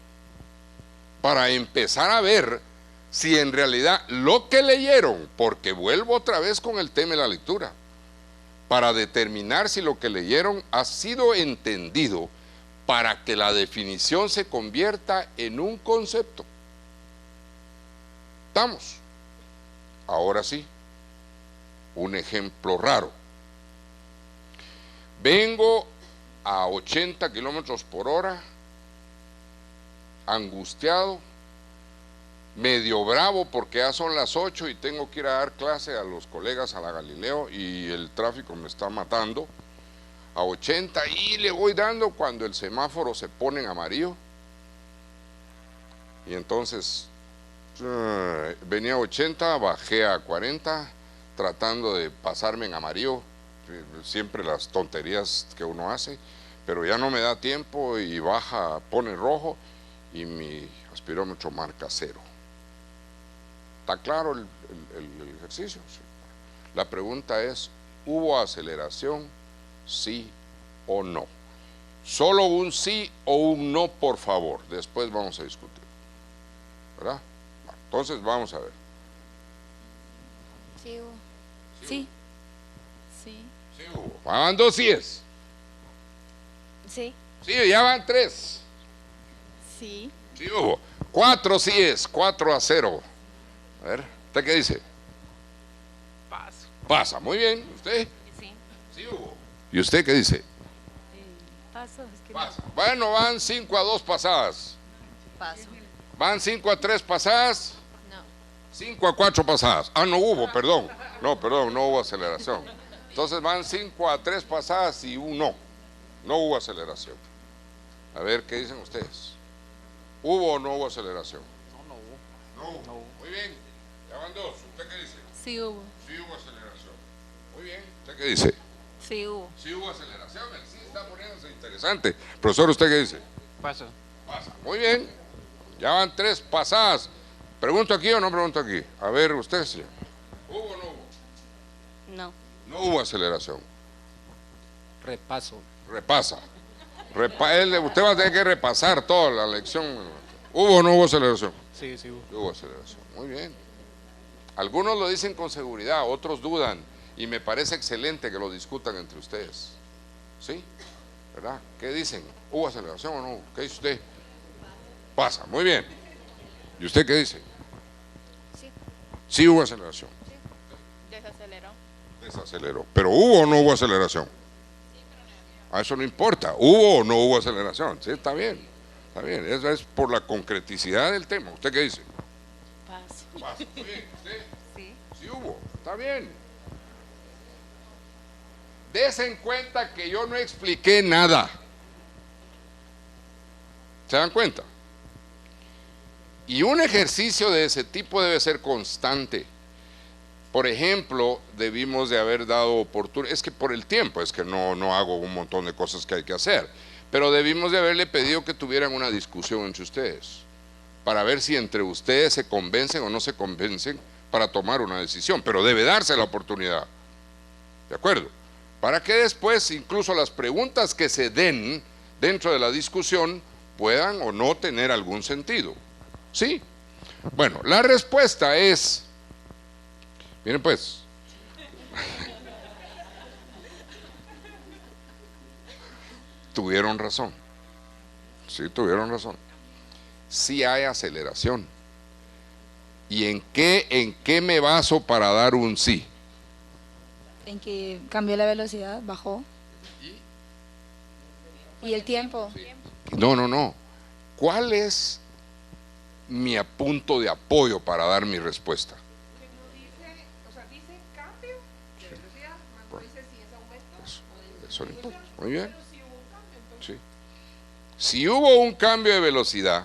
S1: para empezar a ver si en realidad lo que leyeron, porque vuelvo otra vez con el tema de la lectura, para determinar si lo que leyeron ha sido entendido para que la definición se convierta en un concepto. ¿Estamos? Ahora sí, un ejemplo raro. Vengo a 80 kilómetros por hora, angustiado, medio bravo porque ya son las 8 y tengo que ir a dar clase a los colegas a la Galileo y el tráfico me está matando, a 80 y le voy dando cuando el semáforo se pone en amarillo. Y entonces venía a 80, bajé a 40, tratando de pasarme en amarillo, siempre las tonterías que uno hace, pero ya no me da tiempo y baja, pone rojo y mi aspirómetro marca 0. ¿Está claro el ejercicio? Sí. La pregunta es, ¿hubo aceleración? ¿Sí o no? Solo un sí o un no, por favor. Después vamos a discutir. ¿Verdad? Entonces vamos a ver.
S11: Sí hubo. Sí. Sí.
S1: Sí hubo. Van 2 síes.
S11: Sí.
S1: Sí, ya van 3.
S11: Sí.
S1: Sí hubo. 4 síes, 4-0. A ver, ¿usted qué dice?
S18: Paso.
S1: Pasa, muy bien. ¿Usted?
S11: Sí.
S1: Sí hubo. ¿Y usted qué dice?
S11: Paso. Es que
S1: Pasa. Bueno, van 5-2 pasadas.
S11: Paso.
S1: Van 5-3 pasadas.
S11: No.
S1: 5-4 pasadas. Ah, no hubo, perdón. No hubo aceleración. Entonces van 5-3 pasadas y un no. No hubo aceleración. A ver, ¿qué dicen ustedes? ¿Hubo o no hubo aceleración? No hubo. Muy bien. Ya van 2. ¿Usted qué dice?
S11: Sí hubo.
S1: Sí hubo aceleración. Muy bien. ¿Usted qué dice?
S11: Sí hubo.
S1: Sí hubo aceleración. El sí está poniéndose interesante. Profesor, ¿usted qué dice?
S18: Paso.
S1: Pasa. Muy bien. Ya van 3 pasadas. ¿Pregunto aquí o no pregunto aquí? A ver, usted, señor. ¿Hubo o no hubo?
S11: No.
S1: No hubo aceleración.
S18: Repaso.
S1: Repasa. Usted va a tener que repasar toda la lección. ¿Hubo o no hubo aceleración?
S18: Sí, sí hubo.
S1: Hubo aceleración. Muy bien. Algunos lo dicen con seguridad, otros dudan. Y me parece excelente que lo discutan entre ustedes. ¿Sí? ¿Verdad? ¿Qué dicen? ¿Hubo aceleración o no? ¿Qué dice usted? Pasa. Muy bien. ¿Y usted qué dice?
S11: Sí.
S1: Sí hubo aceleración.
S11: Sí. Desaceleró.
S1: Desaceleró. ¿Pero hubo o no hubo aceleración? A eso no importa. ¿Hubo o no hubo aceleración? Sí, está bien. Está bien. Eso es por la concreticidad del tema. ¿Usted qué dice?
S11: Paso.
S1: Paso. Muy bien. ¿Usted?
S11: Sí.
S1: Sí hubo. Está bien. Dese en cuenta que yo no expliqué nada. ¿Se dan cuenta? Y un ejercicio de ese tipo debe ser constante. Por ejemplo, debimos de haber dado oportunidad, es que por el tiempo, es que no hago un montón de cosas que hay que hacer, pero debimos de haberle pedido que tuvieran una discusión entre ustedes, para ver si entre ustedes se convencen o no se convencen para tomar una decisión, pero debe darse la oportunidad. ¿De acuerdo? Para que después incluso las preguntas que se den dentro de la discusión puedan o no tener algún sentido. ¿Sí? Bueno, la respuesta es, miren pues, tuvieron razón. Sí, tuvieron razón. Sí hay aceleración. ¿Y en qué me baso para dar un sí?
S7: En que cambió la velocidad, bajó. ¿Y el tiempo?
S1: No. ¿Cuál es mi punto de apoyo para dar mi respuesta? Eso no importa. Muy bien. Sí. Si hubo un cambio de velocidad,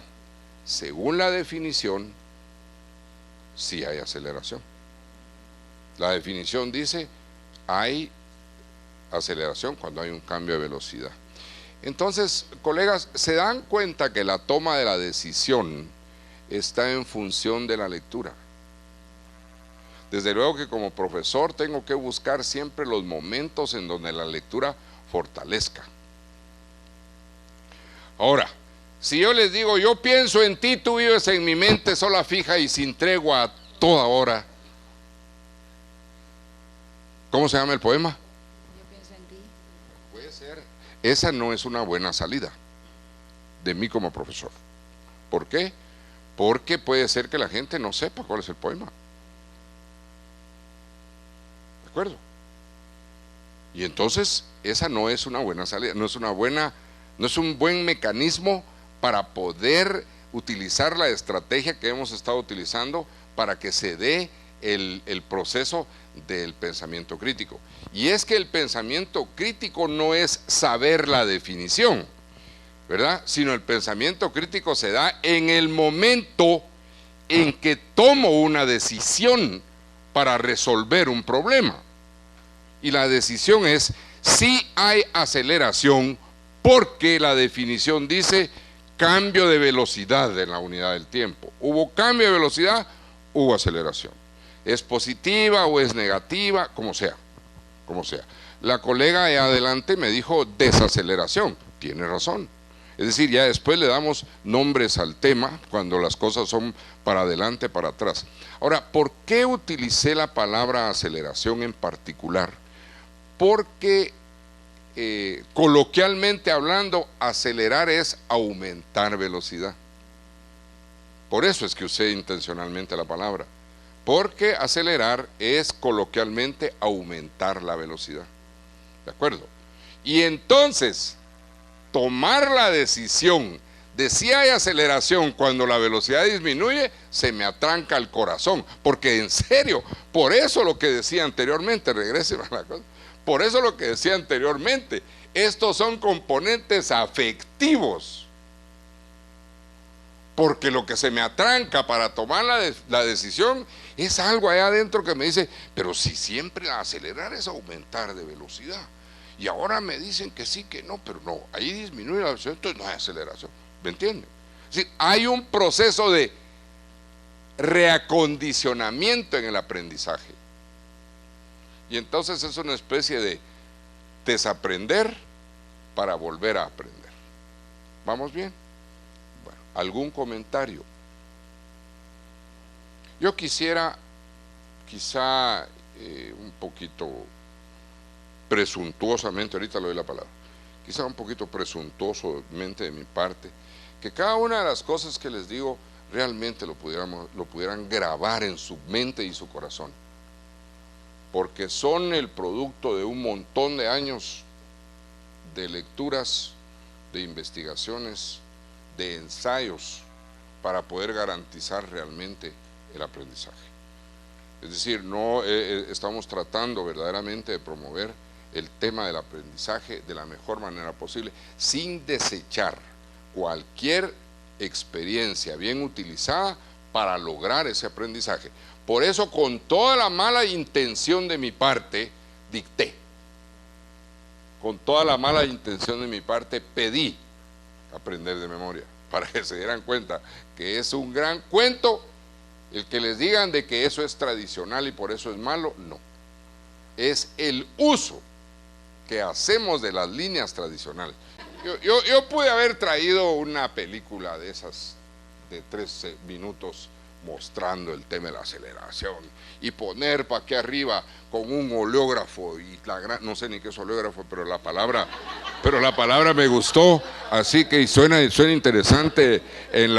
S1: según la definición, sí hay aceleración. La definición dice, hay aceleración cuando hay un cambio de velocidad. Entonces, colegas, ¿se dan cuenta que la toma de la decisión está en función de la lectura? Desde luego que como profesor tengo que buscar siempre los momentos en donde la lectura fortalezca. Ahora, si yo les digo, yo pienso en ti, tú vives en mi mente sola, fija y sin tregua a toda hora. ¿Cómo se llama el poema?
S7: Yo pienso en ti.
S1: Puede ser. Esa no es una buena salida de mí como profesor. ¿Por qué? Porque puede ser que la gente no sepa cuál es el poema. ¿De acuerdo? Y entonces esa no es una buena salida, no es un buen mecanismo para poder utilizar la estrategia que hemos estado utilizando para que se dé el proceso del pensamiento crítico. Y es que el pensamiento crítico no es saber la definición, ¿verdad? Sino el pensamiento crítico se da en el momento en que tomo una decisión para resolver un problema. Y la decisión es si hay aceleración, porque la definición dice cambio de velocidad en la unidad del tiempo. Hubo cambio de velocidad, hubo aceleración. ¿Es positiva o es negativa? Como sea, como sea. La colega de adelante me dijo desaceleración, tiene razón. Es decir, ya después le damos nombres al tema cuando las cosas son para adelante, para atrás. Ahora, ¿por qué utilicé la palabra aceleración en particular? Porque coloquialmente hablando, acelerar es aumentar velocidad. Por eso es que usé intencionalmente la palabra. Porque acelerar es coloquialmente aumentar la velocidad. ¿De acuerdo? Y entonces, tomar la decisión de si hay aceleración cuando la velocidad disminuye, se me atranca el corazón. Porque en serio, por eso lo que decía anteriormente, regresen a la cosa, por eso lo que decía anteriormente, estos son componentes afectivos. Porque lo que se me atranca para tomar la decisión es algo allá adentro que me dice, pero si siempre acelerar es aumentar de velocidad. Y ahora me dicen que sí, que no, pero no, ahí disminuye la velocidad, entonces no hay aceleración. ¿Me entienden? Es decir, hay un proceso de reacondicionamiento en el aprendizaje. Y entonces es una especie de desaprender para volver a aprender. ¿Vamos bien? Bueno, ¿algún comentario? Yo quisiera, quizá un poquito presuntuosamente, ahorita le doy la palabra, quizá un poquito presuntuosamente de mi parte, que cada una de las cosas que les digo realmente lo pudieran grabar en su mente y su corazón, porque son el producto de un montón de años de lecturas, de investigaciones, de ensayos, para poder garantizar realmente el aprendizaje. Es decir, no estamos tratando verdaderamente de promover el tema del aprendizaje de la mejor manera posible, sin desechar cualquier experiencia bien utilizada para lograr ese aprendizaje. Por eso, con toda la mala intención de mi parte, dicté. Con toda la mala intención de mi parte, pedí aprender de memoria, para que se dieran cuenta que es un gran cuento el que les digan de que eso es tradicional y por eso es malo. No, es el uso que hacemos de las líneas tradicionales. Yo pude haber traído una película de esas de 13 minutos mostrando el tema de la aceleración y poner para aquí arriba con un oleógrafo y no sé ni qué es oleógrafo, pero la palabra me gustó, así que suena interesante en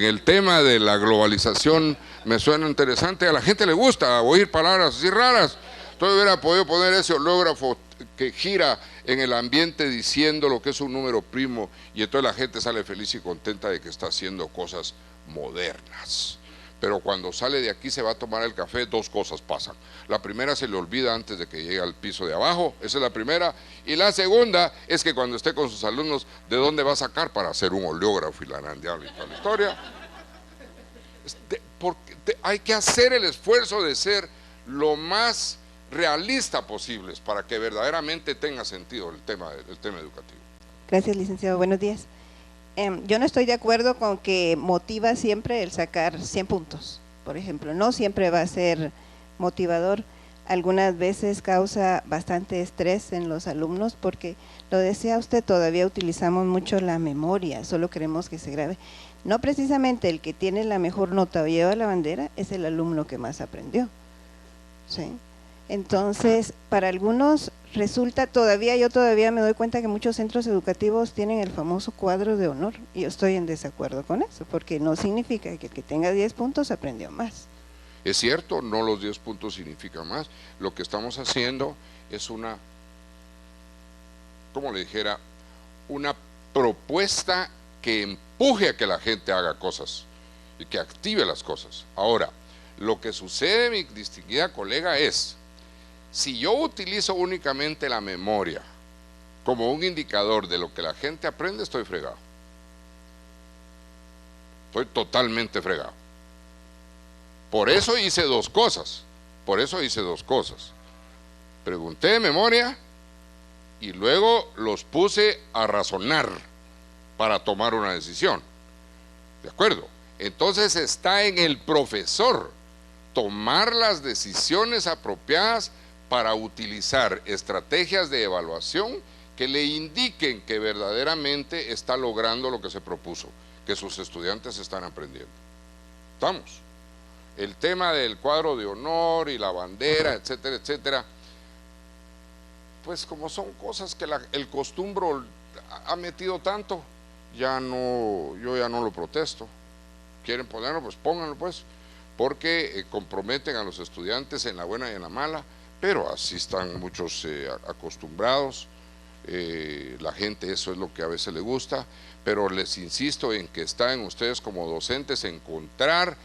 S1: el tema de la globalización, me suena interesante, a la gente le gusta oír palabras así raras. Entonces hubiera podido poner ese oleógrafo que gira en el ambiente diciendo lo que es un número primo, y entonces la gente sale feliz y contenta de que está haciendo cosas modernas. Pero cuando sale de aquí se va a tomar el café, dos cosas pasan. La primera, se le olvida antes de que llegue al piso de abajo, esa es la primera. Y la segunda es que cuando esté con sus alumnos, ¿de dónde va a sacar para hacer un oleógrafo y la gran diablo y toda la historia? Porque hay que hacer el esfuerzo de ser lo más realista posibles para que verdaderamente tenga sentido el tema educativo.
S19: Gracias, licenciado. Buenos días. Yo no estoy de acuerdo con que motiva siempre el sacar 100 puntos, por ejemplo. No siempre va a ser motivador. Algunas veces causa bastante estrés en los alumnos porque, lo decía usted, todavía utilizamos mucho la memoria, solo queremos que se grabe. No precisamente el que tiene la mejor nota o lleva la bandera es el alumno que más aprendió. ¿Sí? Entonces, para algunos resulta yo todavía me doy cuenta que muchos centros educativos tienen el famoso cuadro de honor, y yo estoy en desacuerdo con eso, porque no significa que el que tenga 10 puntos aprendió más.
S1: Es cierto, no los 10 puntos significan más. Lo que estamos haciendo es como le dijera, una propuesta que empuje a que la gente haga cosas y que active las cosas. Ahora, lo que sucede, mi distinguida colega, es, si yo utilizo únicamente la memoria como un indicador de lo que la gente aprende, estoy fregado. Estoy totalmente fregado. Por eso hice dos cosas. Pregunté de memoria y luego los puse a razonar para tomar una decisión. ¿De acuerdo? Entonces está en el profesor tomar las decisiones apropiadas para utilizar estrategias de evaluación que le indiquen que verdaderamente está logrando lo que se propuso, que sus estudiantes están aprendiendo. ¿Estamos? El tema del cuadro de honor y la bandera, etcétera, etcétera, pues como son cosas que el costumbre ha metido tanto, yo ya no lo protesto. ¿Quieren ponerlo? Pues pónganlo pues, porque comprometen a los estudiantes en la buena y en la mala, pero así están muchos acostumbrados. La gente eso es lo que a veces le gusta, pero les insisto en que está en ustedes como docentes encontrar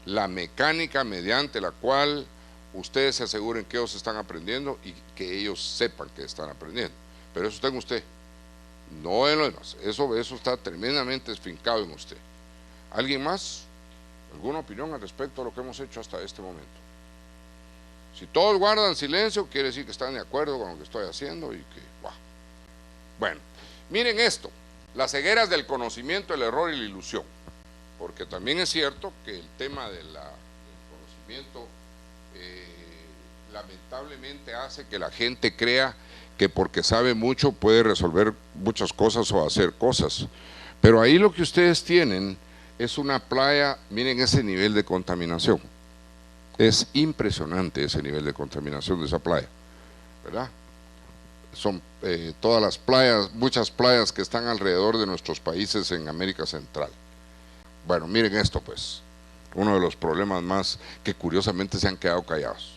S1: la mecánica mediante la cual ustedes se aseguren que ellos están aprendiendo y que ellos sepan que están aprendiendo. Pero eso está en usted, no en lo demás. Eso está tremendamente esfincado en usted. ¿Alguien más? ¿Alguna opinión al respecto a lo que hemos hecho hasta este momento? Si todos guardan silencio, quiere decir que están de acuerdo con lo que estoy haciendo y que, bah. Bueno, miren esto, las cegueras del conocimiento, el error y la ilusión, porque también es cierto que el tema del conocimiento lamentablemente hace que la gente crea que porque sabe mucho puede resolver muchas cosas o hacer cosas, pero ahí lo que ustedes tienen es una playa, miren ese nivel de contaminación, es impresionante ese nivel de contaminación de esa playa, ¿verdad? Son todas las playas, muchas playas que están alrededor de nuestros países en América Central. Bueno, miren esto pues, uno de los problemas más que curiosamente se han quedado callados.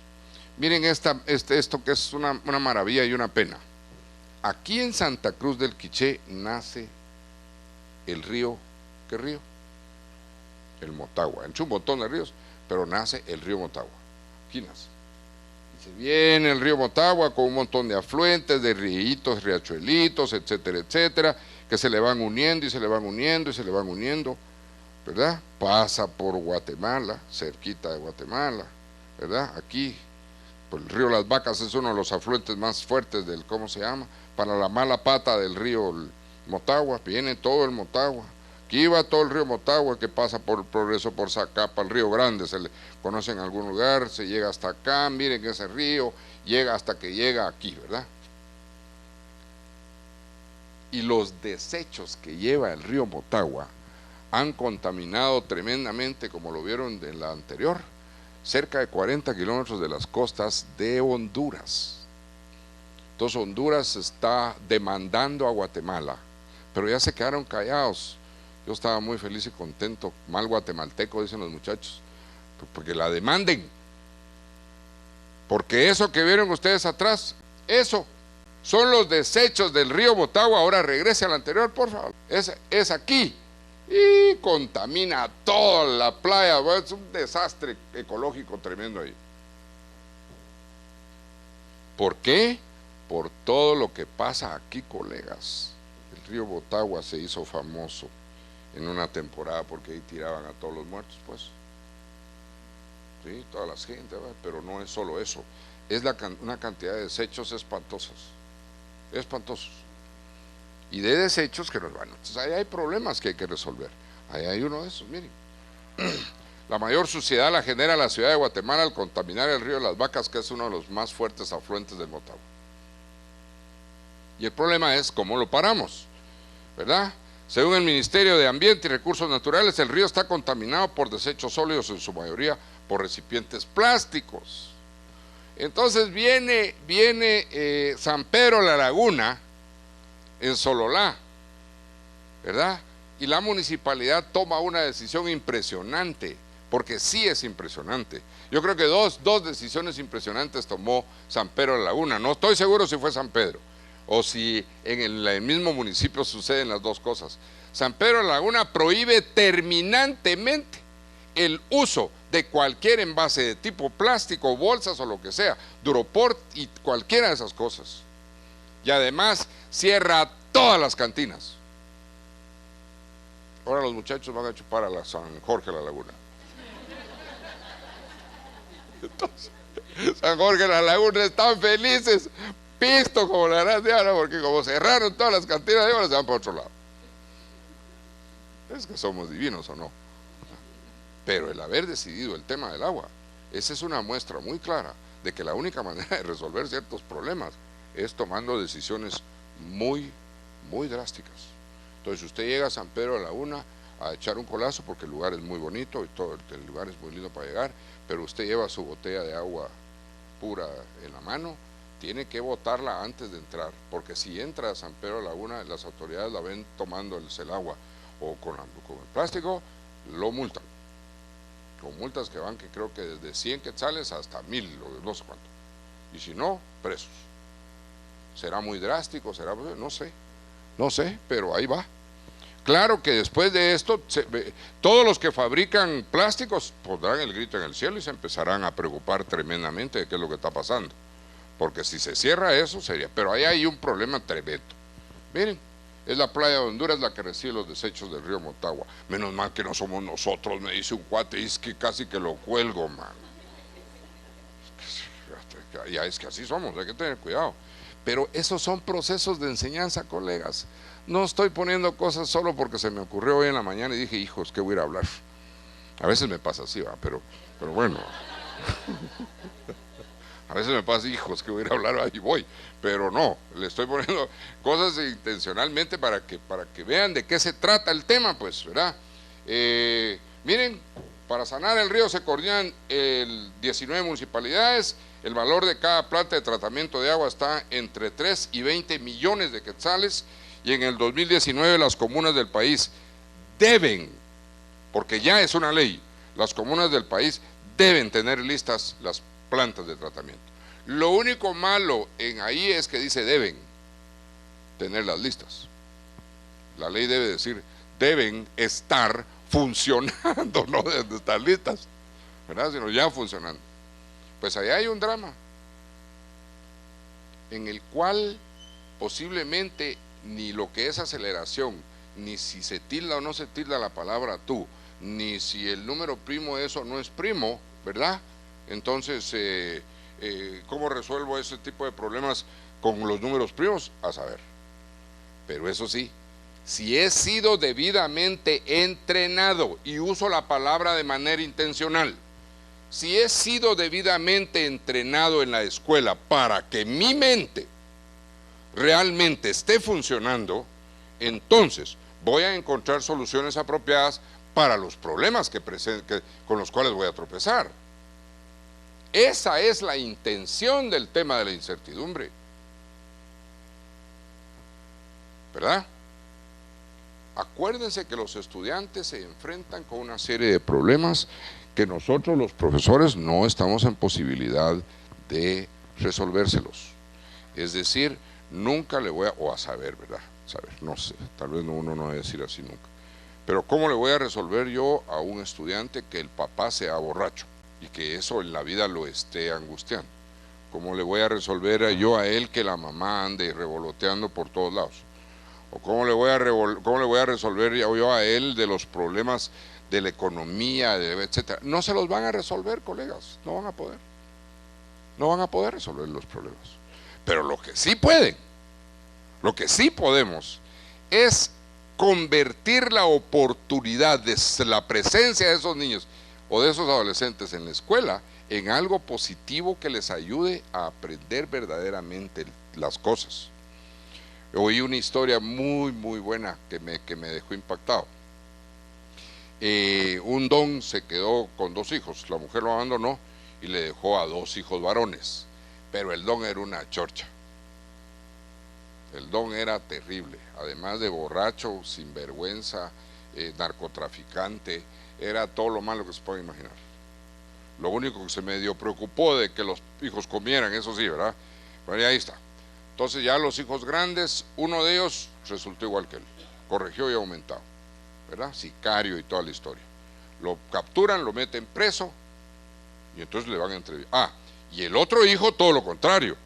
S1: Miren esto que es una maravilla y una pena. Aquí en Santa Cruz del Quiché nace el río, ¿qué río? El Motagua. Han hecho un montón de ríos, pero nace el río Motagua. Aquí nace. Y se viene el río Motagua con un montón de afluentes, de ríos, riachuelitos, etcétera, etcétera, que se le van uniendo y se le van uniendo y se le van uniendo, ¿verdad? Pasa por Guatemala, cerquita de Guatemala, ¿verdad? Aquí, pues el río Las Vacas es uno de los afluentes más fuertes del, ¿cómo se llama? Para la mala pata del río Motagua, viene todo el Motagua. Aquí va todo el río Motagua que pasa por el Progreso, por Zacapa, el río Grande, se le conoce en algún lugar, se llega hasta acá, miren ese río, llega hasta que llega aquí, ¿verdad? Y los desechos que lleva el río Motagua han contaminado tremendamente, como lo vieron en la anterior, cerca de 40 kilómetros de las costas de Honduras. Entonces Honduras está demandando a Guatemala, pero ya se quedaron callados. Yo estaba muy feliz y contento, mal guatemalteco, dicen los muchachos, porque la demanden. Porque eso que vieron ustedes atrás, eso son los desechos del río Motagua. Ahora regrese al anterior, por favor. Es aquí. Y contamina toda la playa. Es un desastre ecológico tremendo ahí. ¿Por qué? Por todo lo que pasa aquí, colegas. El río Motagua se hizo famoso en una temporada porque ahí tiraban a todos los muertos, pues. Sí, toda la gente, ¿verdad? Pero no es solo eso. Es una cantidad de desechos espantosos. Y de desechos que nos van. Entonces ahí hay problemas que hay que resolver. Ahí hay uno de esos, miren. La mayor suciedad la genera la ciudad de Guatemala al contaminar el río Las Vacas, que es uno de los más fuertes afluentes del Motagua. Y el problema es cómo lo paramos, ¿verdad? Según el Ministerio de Ambiente y Recursos Naturales, el río está contaminado por desechos sólidos, en su mayoría por recipientes plásticos. Entonces viene San Pedro La Laguna, en Sololá, ¿verdad? Y la municipalidad toma una decisión impresionante, porque sí es impresionante. Yo creo que dos decisiones impresionantes tomó San Pedro La Laguna. No estoy seguro si fue San Pedro. o si en el mismo municipio suceden las dos cosas. San Pedro de la Laguna prohíbe terminantemente el uso de cualquier envase de tipo plástico, bolsas o lo que sea, Duroport y cualquiera de esas cosas. Y además cierra todas las cantinas. Ahora los muchachos van a chupar a la San Jorge de la Laguna. Entonces, San Jorge de la Laguna están felices, pisto como la gran de ahora, porque como cerraron todas las cantinas de ahora se van para otro lado. Es que somos divinos o no. Pero el haber decidido el tema del agua, esa es una muestra muy clara de que la única manera de resolver ciertos problemas es tomando decisiones muy drásticas. Entonces, si usted llega a San Pedro de la Laguna a echar un colazo, porque el lugar es muy bonito y todo el lugar es muy lindo para llegar, pero usted lleva su botella de agua pura en la mano, tiene que botarla antes de entrar, porque si entra a San Pedro de la Laguna, las autoridades la ven tomando el agua o con el plástico, lo multan. Con multas que van, que creo que desde 100 quetzales hasta 1000 o no sé cuánto. Y si no, presos. ¿Será muy drástico? ¿Será? No sé, pero ahí va. Claro que después de esto, todos los que fabrican plásticos pondrán el grito en el cielo y se empezarán a preocupar tremendamente de qué es lo que está pasando. Porque si se cierra eso, sería. Pero ahí hay un problema tremendo. Miren, es la playa de Honduras la que recibe los desechos del río Motagua. Menos mal que no somos nosotros, me dice un cuate, y es que casi que lo cuelgo, man. Ya es que así somos, hay que tener cuidado. Pero esos son procesos de enseñanza, colegas. No estoy poniendo cosas solo porque se me ocurrió hoy en la mañana y dije, hijos, ¿qué voy a ir a hablar? A veces me pasa así, ¿va? Pero bueno. A veces me pasa, hijos, que voy a ir a hablar, ahí voy. Pero no, le estoy poniendo cosas intencionalmente para que vean de qué se trata el tema, pues, ¿verdad? Miren, para sanar el río se coordinan 19 municipalidades. El valor de cada planta de tratamiento de agua está entre 3 y 20 millones de quetzales, y en el 2019 las comunas del país deben, porque ya es una ley, las comunas del país deben tener listas las plantas de tratamiento. Lo único malo en ahí es que dice deben tenerlas listas. La ley debe decir deben estar funcionando, no deben estar listas, ¿verdad? Sino ya funcionando. Pues allá hay un drama en el cual posiblemente ni lo que es aceleración, ni si se tilda o no se tilda la palabra tú, ni si el número primo es o no es primo, ¿verdad? Entonces, ¿cómo resuelvo ese tipo de problemas con los números primos? A saber. Pero eso sí, si he sido debidamente entrenado, y uso la palabra de manera intencional, si he sido debidamente entrenado en la escuela para que mi mente realmente esté funcionando, entonces voy a encontrar soluciones apropiadas para los problemas con los cuales voy a tropezar. Esa es la intención del tema de la incertidumbre, ¿verdad? Acuérdense que los estudiantes se enfrentan con una serie de problemas que nosotros los profesores no estamos en posibilidad de resolvérselos. Es decir, nunca le voy a saber, ¿verdad? Saber, no sé, tal vez uno no va a decir así nunca. Pero ¿cómo le voy a resolver yo a un estudiante que el papá sea borracho y que eso en la vida lo esté angustiando? ¿Cómo le voy a resolver yo a él que la mamá ande revoloteando por todos lados? ¿O cómo le voy a resolver yo a él de los problemas de la economía, etcétera? No se los van a resolver, colegas, no van a poder. No van a poder resolver los problemas. Pero lo que sí pueden, lo que sí podemos es convertir la oportunidad de la presencia de esos niños o de esos adolescentes en la escuela en algo positivo que les ayude a aprender verdaderamente las cosas. Oí una historia muy buena que me dejó impactado. Un don se quedó con 2 hijos, la mujer lo abandonó y le dejó a 2 hijos varones, pero el don era una chorcha. El don era terrible, además de borracho, sinvergüenza, narcotraficante, era todo lo malo que se puede imaginar. Lo único que se medio preocupó de que los hijos comieran, eso sí, ¿verdad? Pero ahí está. Entonces ya los hijos grandes, uno de ellos resultó igual que él, corrigió y aumentado, ¿verdad? Sicario y toda la historia. Lo capturan, lo meten preso y entonces le van a entrevistar. Y el otro hijo todo lo contrario.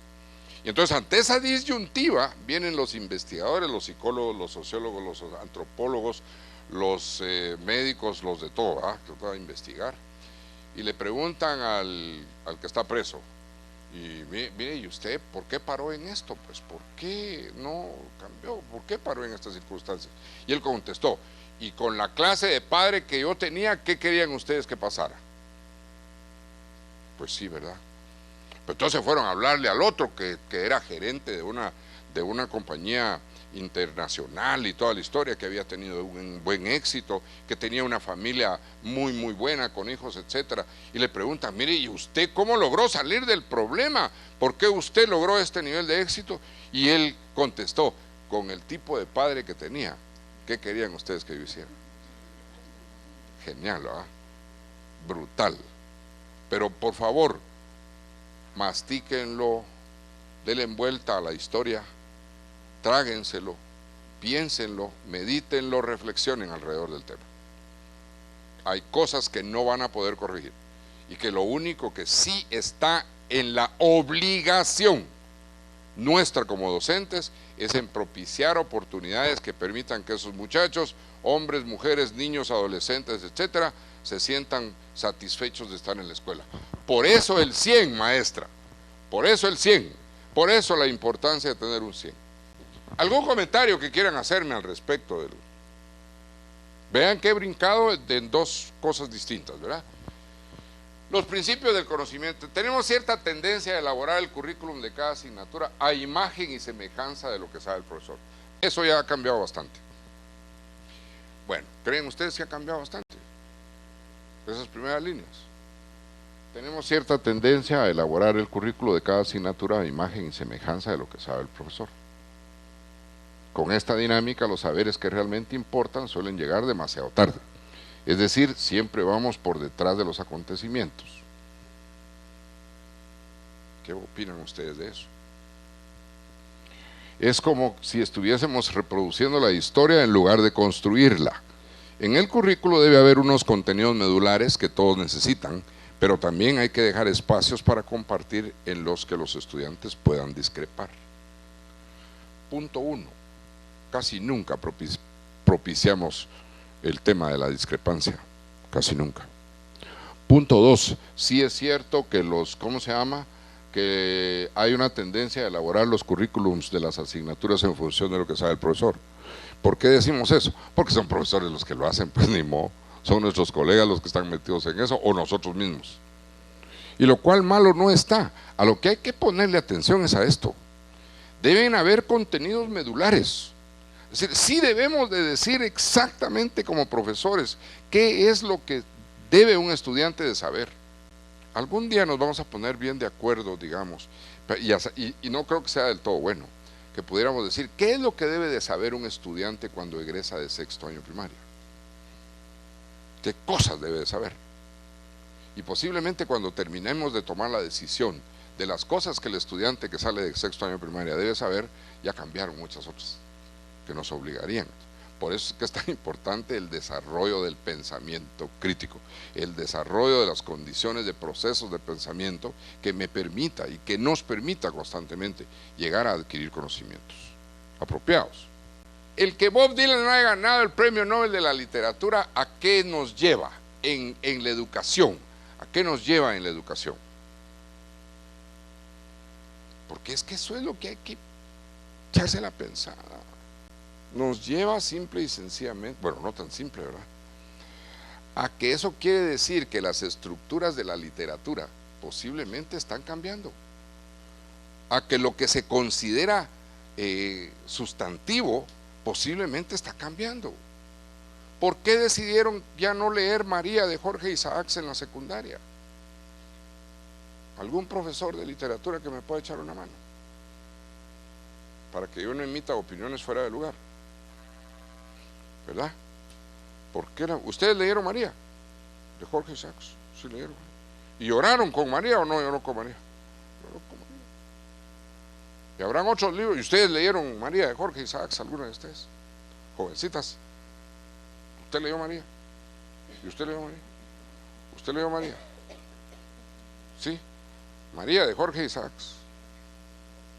S1: Y entonces ante esa disyuntiva vienen los investigadores, los psicólogos, los sociólogos, los antropólogos, los médicos, los de todo, ¿verdad? Que van a investigar. Y le preguntan al que está preso, y mire, ¿y usted por qué paró en esto? Pues, ¿por qué no cambió? ¿Por qué paró en estas circunstancias? Y él contestó, y con la clase de padre que yo tenía, ¿qué querían ustedes que pasara? Pues sí, ¿verdad? Pero entonces fueron a hablarle al otro que era gerente de una compañía internacional y toda la historia, que había tenido un buen éxito, que tenía una familia muy muy buena con hijos, etcétera, y le preguntan, mire, ¿y usted cómo logró salir del problema? ¿Por qué usted logró este nivel de éxito? Y él contestó, con el tipo de padre que tenía, ¿qué querían ustedes que yo hiciera? Genial, ¿verdad? Brutal. Pero por favor, mastíquenlo, denle vuelta a la historia, tráguenselo, piénsenlo, medítenlo, reflexionen alrededor del tema. Hay cosas que no van a poder corregir y que lo único que sí está en la obligación nuestra como docentes es en propiciar oportunidades que permitan que esos muchachos, hombres, mujeres, niños, adolescentes, etcétera, se sientan satisfechos de estar en la escuela. Por eso el 100, maestra, por eso el 100, por eso la importancia de tener un 100. ¿Algún comentario que quieran hacerme al respecto del? Vean que he brincado en dos cosas distintas, ¿verdad? Los principios del conocimiento. Tenemos cierta tendencia a elaborar el currículum de cada asignatura a imagen y semejanza de lo que sabe el profesor. Eso ya ha cambiado bastante. Bueno, ¿creen ustedes que ha cambiado bastante? Esas primeras líneas. Tenemos cierta tendencia a elaborar el currículo de cada asignatura a imagen y semejanza de lo que sabe el profesor. Con esta dinámica, los saberes que realmente importan suelen llegar demasiado tarde. Es decir, siempre vamos por detrás de los acontecimientos. ¿Qué opinan ustedes de eso? Es como si estuviésemos reproduciendo la historia en lugar de construirla. En el currículo debe haber unos contenidos medulares que todos necesitan, pero también hay que dejar espacios para compartir en los que los estudiantes puedan discrepar. Punto 1. Casi nunca propiciamos el tema de la discrepancia, casi nunca. Punto 2, sí es cierto que que hay una tendencia a elaborar los currículums de las asignaturas en función de lo que sabe el profesor. ¿Por qué decimos eso? Porque son profesores los que lo hacen, pues ni modo, son nuestros colegas los que están metidos en eso, o nosotros mismos. Y lo cual malo no está. A lo que hay que ponerle atención es a esto. Deben haber contenidos medulares. Es decir, sí debemos de decir exactamente como profesores qué es lo que debe un estudiante de saber. Algún día nos vamos a poner bien de acuerdo, digamos, y no creo que sea del todo bueno, que pudiéramos decir qué es lo que debe de saber un estudiante cuando egresa de sexto año primaria. ¿Qué cosas debe de saber? Y posiblemente cuando terminemos de tomar la decisión de las cosas que el estudiante que sale de sexto año primaria debe saber, ya cambiaron muchas otras que nos obligarían. Por eso es que es tan importante el desarrollo del pensamiento crítico, el desarrollo de las condiciones de procesos de pensamiento que me permita y que nos permita constantemente llegar a adquirir conocimientos apropiados. El que Bob Dylan no haya ganado el Premio Nobel de la Literatura, ¿a qué nos lleva en la educación? ¿A qué nos lleva en la educación? Porque es que eso es lo que hay que echarse la pensada. Nos lleva simple y sencillamente, bueno, no tan simple, ¿verdad?, a que eso quiere decir que las estructuras de la literatura posiblemente están cambiando, a que lo que se considera sustantivo posiblemente está cambiando. ¿Por qué decidieron ya no leer María de Jorge Isaacs en la secundaria? ¿Algún profesor de literatura que me pueda echar una mano? Para que yo no emita opiniones fuera de lugar, ¿verdad? ¿Por qué ¿Ustedes leyeron María de Jorge Isaacs? Sí leyeron. ¿Y lloraron con María o no lloró con María? Lloró con María. Y habrán otros libros. ¿Y ustedes leyeron María de Jorge Isaacs, alguna de ustedes? Jovencitas. ¿Usted leyó María? ¿Y usted leyó María? ¿Usted leyó María? Sí. María de Jorge Isaacs.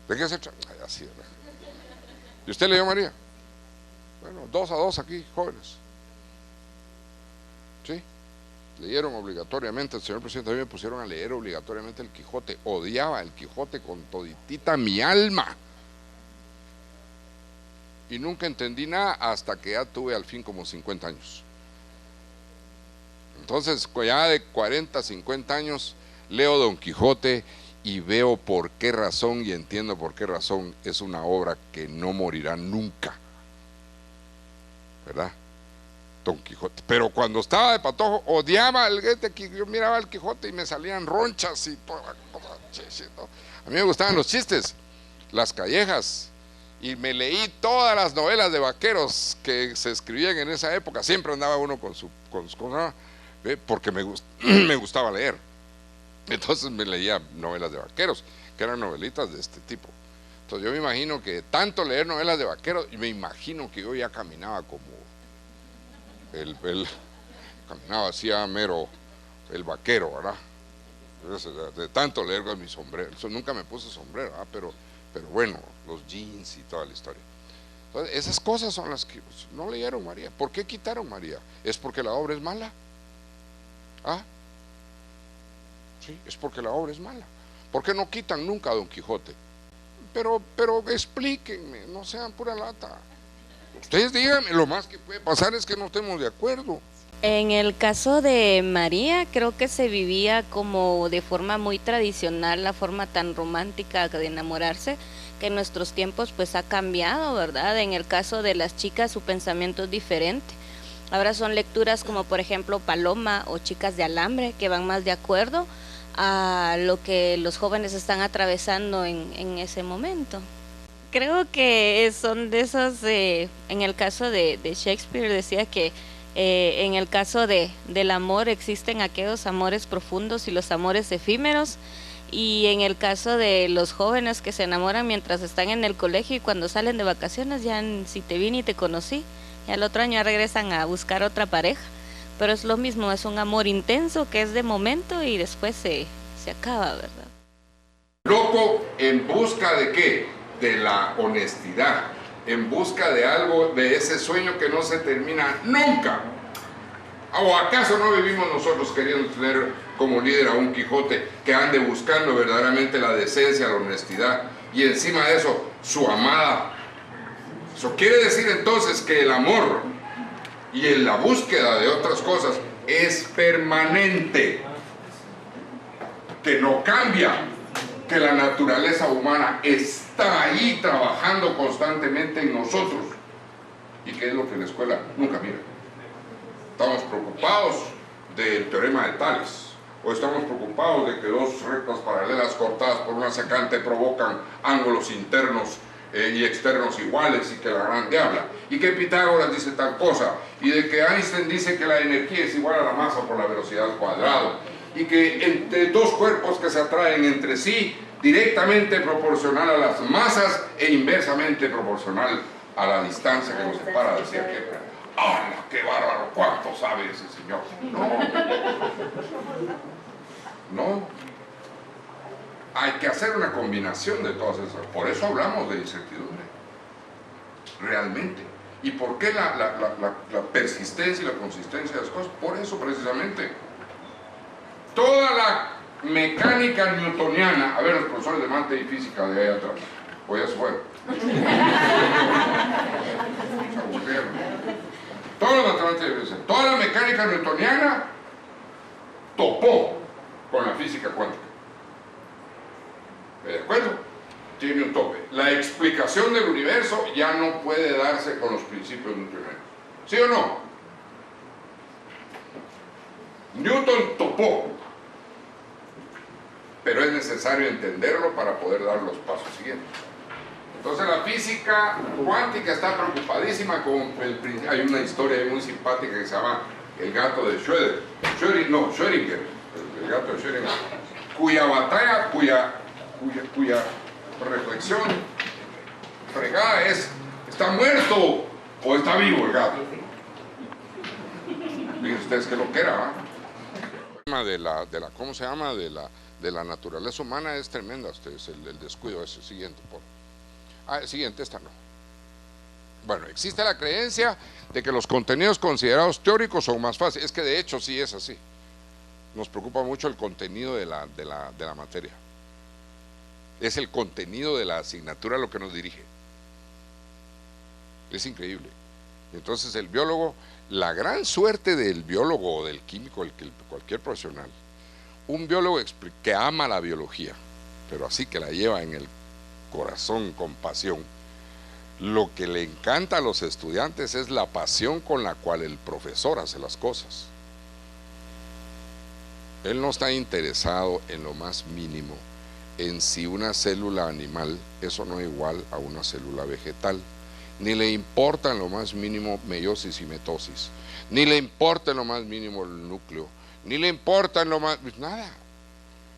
S1: ¿De qué se trata? Así, ¿verdad? ¿Y usted leyó María? Bueno, 2-2 aquí, jóvenes. ¿Sí? Leyeron obligatoriamente, el señor presidente, a mí me pusieron a leer obligatoriamente el Quijote. Odiaba el Quijote con toditita mi alma. Y nunca entendí nada hasta que ya tuve al fin como 50 años. Entonces, ya de 40, 50 años, leo Don Quijote y veo por qué razón y entiendo por qué razón es una obra que no morirá nunca. ¿Verdad? Don Quijote. Pero cuando estaba de patojo, odiaba el Goethe. Yo miraba el Quijote y me salían ronchas y toda la cosa. A mí me gustaban los chistes, las callejas. Y me leí todas las novelas de vaqueros que se escribían en esa época. Siempre andaba uno con su porque me gustaba leer. Entonces me leía novelas de vaqueros, que eran novelitas de este tipo. Entonces yo me imagino que tanto leer novelas de vaqueros, y me imagino que yo ya caminaba como caminaba así a mero el vaquero, ¿verdad? De tanto leer con mi sombrero. Nunca me puse sombrero, ¿verdad? Pero bueno, los jeans y toda la historia. Entonces, esas cosas son las que no leyeron María. ¿Por qué quitaron María? ¿Es porque la obra es mala? ¿Ah? Sí, es porque la obra es mala. ¿Por qué no quitan nunca a Don Quijote? Pero explíquenme, no sean pura lata. Ustedes díganme, lo más que puede pasar es que no estemos de acuerdo.
S20: En el caso de María, creo que se vivía como de forma muy tradicional, la forma tan romántica de enamorarse, que en nuestros tiempos pues ha cambiado, ¿verdad? En el caso de las chicas su pensamiento es diferente. Ahora son lecturas como por ejemplo Paloma o Chicas de Alambre, que van más de acuerdo a lo que los jóvenes están atravesando en ese momento. Creo que son de esos, en el caso de Shakespeare decía que en el caso del amor existen aquellos amores profundos y los amores efímeros, y en el caso de los jóvenes que se enamoran mientras están en el colegio y cuando salen de vacaciones ya si te vi ni te conocí, y al otro año ya regresan a buscar otra pareja, pero es lo mismo, es un amor intenso que es de momento y después se acaba, ¿verdad?
S1: Loco en busca de ¿qué? De la honestidad, en busca de algo, de ese sueño que no se termina nunca. ¿O acaso no vivimos nosotros queriendo tener como líder a un Quijote que ande buscando verdaderamente la decencia, la honestidad y encima de eso su amada? Eso quiere decir entonces que el amor y en la búsqueda de otras cosas es permanente, que no cambia, que la naturaleza humana está ahí trabajando constantemente en nosotros, y que es lo que la escuela nunca mira. Estamos preocupados del teorema de Tales, o estamos preocupados de que dos rectas paralelas cortadas por una secante provocan ángulos internos y externos iguales, y que la gran diabla, y que Pitágoras dice tal cosa, y de que Einstein dice que la energía es igual a la masa por la velocidad al cuadrado, y que entre dos cuerpos que se atraen entre sí, directamente proporcional a las masas e inversamente proporcional a la distancia que nos separa, decía Kepler. ¡Hala, qué bárbaro! ¿Cuánto sabe ese señor? No. Hay que hacer una combinación de todas esas. Por eso hablamos de incertidumbre. Realmente. ¿Y por qué la persistencia y la consistencia de las cosas? Por eso precisamente. Toda la mecánica newtoniana, a ver, los profesores de mate y física de ahí atrás, pues ya se fueron. Toda la mecánica newtoniana topó con la física cuántica. ¿De acuerdo? Tiene un tope. La explicación del universo ya no puede darse con los principios newtonianos. ¿Sí o no? Newton topó. Pero es necesario entenderlo para poder dar los pasos siguientes. Entonces la física cuántica está preocupadísima con hay una historia muy simpática que se llama el gato de Schrödinger, el gato de Schrödinger, cuya batalla, cuya reflexión fregada es, ¿está muerto o está vivo el gato? Fíjense ustedes que lo que era, ¿cómo se llama? De la naturaleza humana es tremenda, ustedes, el descuido ese. Siguiente, siguiente, esta no. Bueno, existe la creencia de que los contenidos considerados teóricos son más fáciles. Es que de hecho sí es así. Nos preocupa mucho el contenido de la materia. Es el contenido de la asignatura lo que nos dirige. Es increíble. Entonces el biólogo, la gran suerte del biólogo o del químico, cualquier profesional, un biólogo que ama la biología, pero así que la lleva en el corazón con pasión, lo que le encanta a los estudiantes es la pasión con la cual el profesor hace las cosas. Él no está interesado en lo más mínimo en si una célula animal eso no es igual a una célula vegetal, ni le importa en lo más mínimo meiosis y mitosis, ni le importa en lo más mínimo el núcleo, ni le importa en lo más, nada.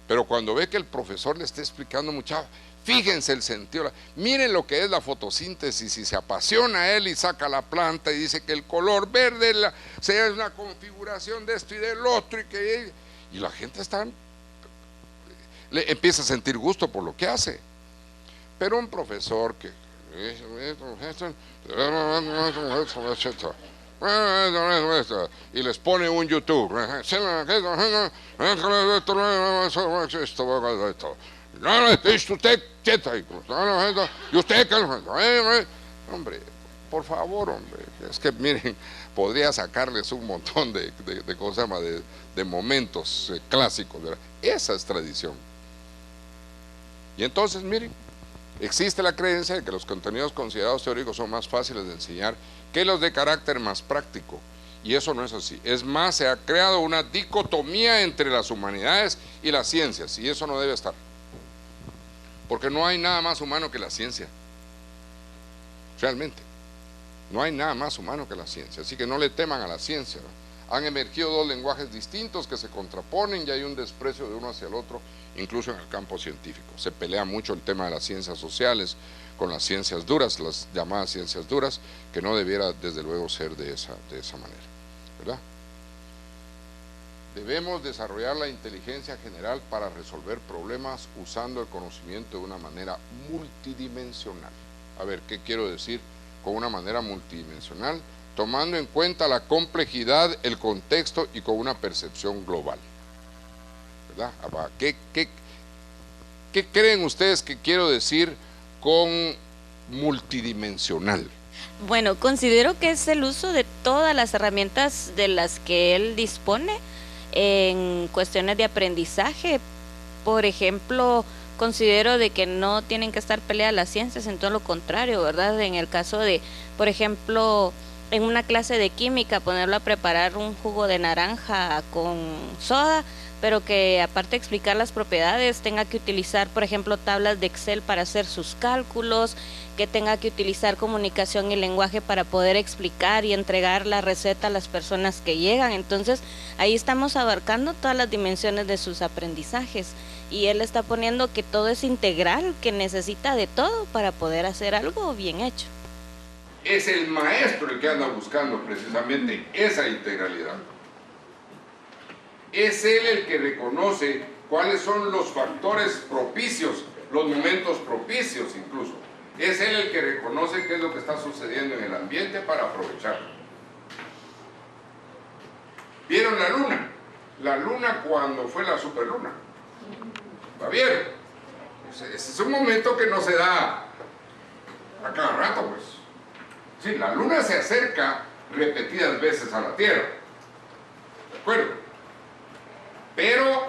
S1: Pero cuando ve que el profesor le está explicando mucho, fíjense el sentido, miren lo que es la fotosíntesis, y se apasiona a él y saca la planta y dice que el color verde es una configuración de esto y del otro, y la gente le empieza a sentir gusto por lo que hace. Pero un profesor que y les pone un YouTube y usted hombre, por favor, hombre, es que miren, podría sacarles un montón de cosas más, de momentos clásicos, ¿verdad? Esa es tradición. Y entonces miren, existe la creencia de que los contenidos considerados teóricos son más fáciles de enseñar que los de carácter más práctico, y eso no es así. Es más, se ha creado una dicotomía entre las humanidades y las ciencias, y eso no debe estar, porque no hay nada más humano que la ciencia. Realmente no hay nada más humano que la ciencia, así que no le teman a la ciencia, ¿no? Han emergido dos lenguajes distintos que se contraponen y hay un desprecio de uno hacia el otro, incluso en el campo científico. Se pelea mucho el tema de las ciencias sociales con las ciencias duras, las llamadas ciencias duras, que no debiera desde luego ser de esa manera, ¿verdad? Debemos desarrollar la inteligencia general para resolver problemas usando el conocimiento de una manera multidimensional. A ver, ¿qué quiero decir con una manera multidimensional? Tomando en cuenta la complejidad, el contexto y con una percepción global, ¿verdad? ¿Qué creen ustedes que quiero decir con multidimensional?
S20: Bueno, considero que es el uso de todas las herramientas de las que él dispone en cuestiones de aprendizaje. Por ejemplo, considero de que no tienen que estar peleadas las ciencias, en todo lo contrario, ¿verdad? En el caso de, por ejemplo, en una clase de química, ponerlo a preparar un jugo de naranja con soda, pero que aparte de explicar las propiedades, tenga que utilizar, por ejemplo, tablas de Excel para hacer sus cálculos, que tenga que utilizar comunicación y lenguaje para poder explicar y entregar la receta a las personas que llegan. Entonces, ahí estamos abarcando todas las dimensiones de sus aprendizajes, y él está poniendo que todo es integral, que necesita de todo para poder hacer algo bien hecho.
S1: Es el maestro el que anda buscando precisamente esa integralidad. Es él el que reconoce cuáles son los factores propicios, los momentos propicios incluso. Es él el que reconoce qué es lo que está sucediendo en el ambiente para aprovecharlo. ¿Vieron la luna? La luna cuando fue la superluna. ¿La vieron? Ese es un momento que no se da a cada rato, pues. Sí, la luna se acerca repetidas veces a la Tierra, ¿de acuerdo? Pero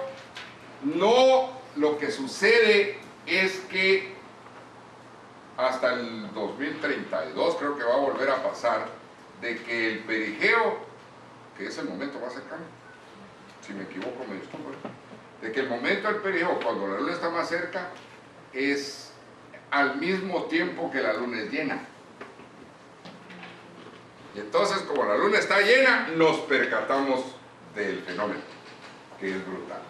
S1: no, lo que sucede es que hasta el 2032 creo que va a volver a pasar de que el perigeo, que es el momento más cercano, si me equivoco me disculpo, de que el momento del perigeo, cuando la luna está más cerca, es al mismo tiempo que la luna es llena. Y entonces, como la luna está llena, nos percatamos del fenómeno, que es brutal,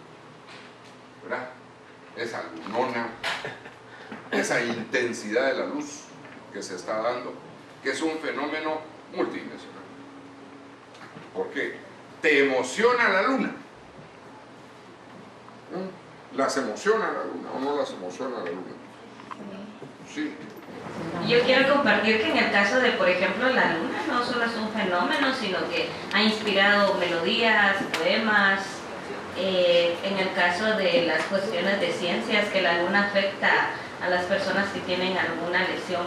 S1: ¿verdad? Esa lunona esa intensidad de la luz que se está dando, que es un fenómeno multidimensional. ¿Por qué? Te emociona la luna. ¿Las emociona la luna o no las emociona la luna? Sí.
S21: Yo quiero compartir que en el caso de, por ejemplo, la luna no solo es un fenómeno, sino que ha inspirado melodías, poemas. En el caso de las cuestiones de ciencias, que la luna afecta a las personas que tienen alguna lesión.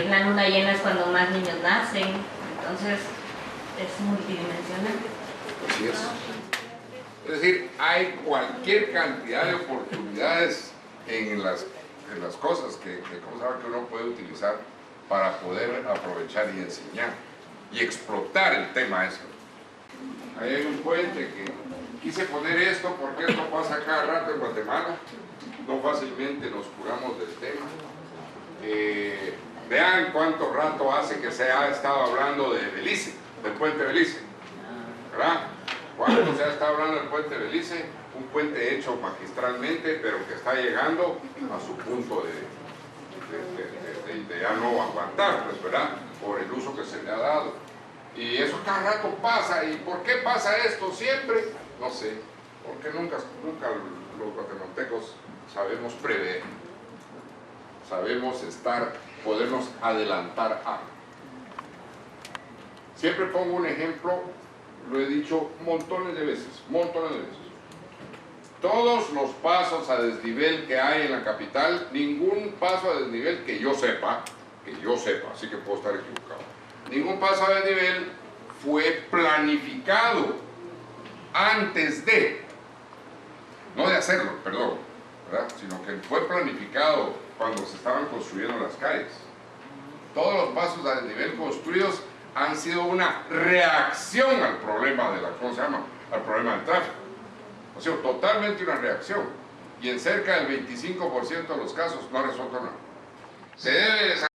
S21: La luna llena es cuando más niños nacen, entonces es multidimensional.
S1: Así es. Es decir, hay cualquier cantidad de oportunidades en las cosas que uno puede utilizar para poder aprovechar y enseñar y explotar el tema ese. Ahí hay un puente que quise poner esto porque esto pasa cada rato en Guatemala, no fácilmente nos curamos del tema. Vean cuánto rato hace que se ha estado hablando de Belice, del puente Belice, ¿verdad? Cuando se ha estado hablando del puente Belice, un puente hecho magistralmente, pero que está llegando a su punto de ya no aguantar, pues, ¿verdad? Por el uso que se le ha dado. Y eso cada rato pasa. ¿Y por qué pasa esto siempre? No sé, porque nunca los guatemaltecos sabemos prever, sabemos podernos adelantar a. Siempre pongo un ejemplo, lo he dicho montones de veces. Todos los pasos a desnivel que hay en la capital, ningún paso a desnivel que yo sepa, así que puedo estar equivocado, ningún paso a desnivel fue planificado antes de, no de hacerlo, perdón, ¿verdad? Sino que fue planificado cuando se estaban construyendo las calles. Todos los pasos a desnivel construidos han sido una reacción al problema de al problema del tráfico. O sea, totalmente una reacción. Y en cerca del 25% de los casos no ha resuelto nada. Se debe desarrollar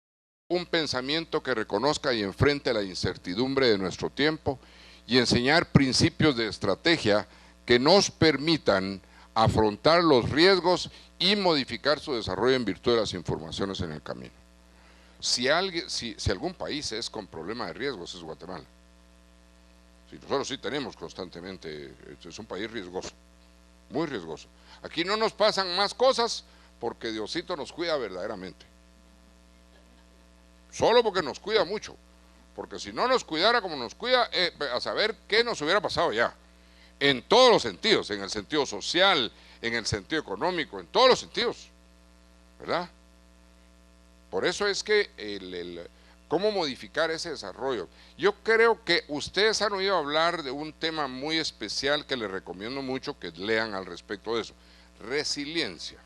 S1: un pensamiento que reconozca y enfrente la incertidumbre de nuestro tiempo y enseñar principios de estrategia que nos permitan afrontar los riesgos y modificar su desarrollo en virtud de las informaciones en el camino. Si algún país es con problema de riesgos es Guatemala. Nosotros sí tenemos constantemente, es un país riesgoso, muy riesgoso. Aquí no nos pasan más cosas porque Diosito nos cuida verdaderamente. Solo porque nos cuida mucho, porque si no nos cuidara como nos cuida, a saber qué nos hubiera pasado ya, en todos los sentidos, en el sentido social, en el sentido económico, en todos los sentidos, ¿verdad? Por eso es que cómo modificar ese desarrollo. Yo creo que ustedes han oído hablar de un tema muy especial que les recomiendo mucho que lean al respecto de eso, resiliencia.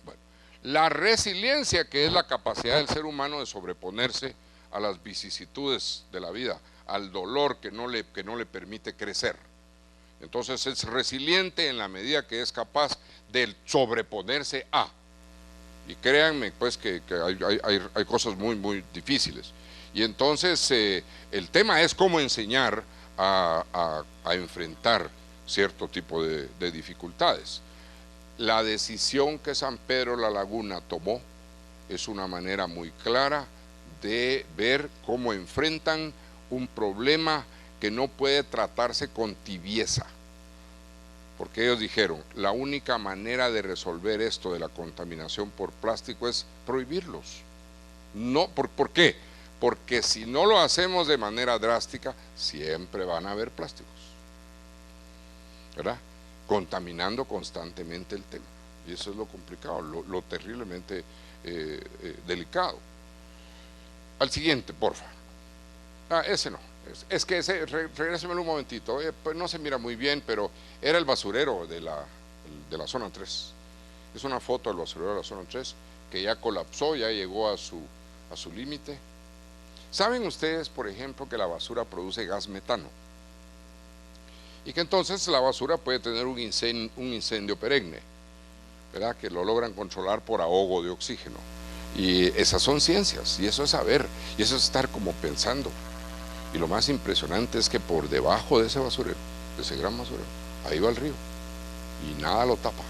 S1: Bueno, la resiliencia, que es la capacidad del ser humano de sobreponerse a las vicisitudes de la vida, al dolor que no le permite crecer. Entonces es resiliente en la medida que es capaz de sobreponerse a. Y créanme pues que hay cosas muy muy difíciles. Y entonces el tema es cómo enseñar a enfrentar cierto tipo de dificultades. La decisión que San Pedro La Laguna tomó es una manera muy clara de ver cómo enfrentan un problema que no puede tratarse con tibieza. Porque ellos dijeron, la única manera de resolver esto de la contaminación por plástico es prohibirlos. No, ¿por qué? Porque si no lo hacemos de manera drástica, siempre van a haber plásticos, ¿verdad? Contaminando constantemente el tema. Y eso es lo complicado, lo terriblemente delicado. Al siguiente, porfa. Ese no. Es que regrésemelo un momentito, pues no se mira muy bien, pero era el basurero de la zona 3. Es una foto del basurero de la zona 3 que ya colapsó, ya llegó a su límite. ¿Saben ustedes, por ejemplo, que la basura produce gas metano? Y que entonces la basura puede tener un incendio perenne, ¿verdad? Que lo logran controlar por ahogo de oxígeno. Y esas son ciencias, y eso es saber, y eso es estar como pensando. Y lo más impresionante es que por debajo de ese basurero, de ese gran basurero, ahí va el río y nada lo tapa.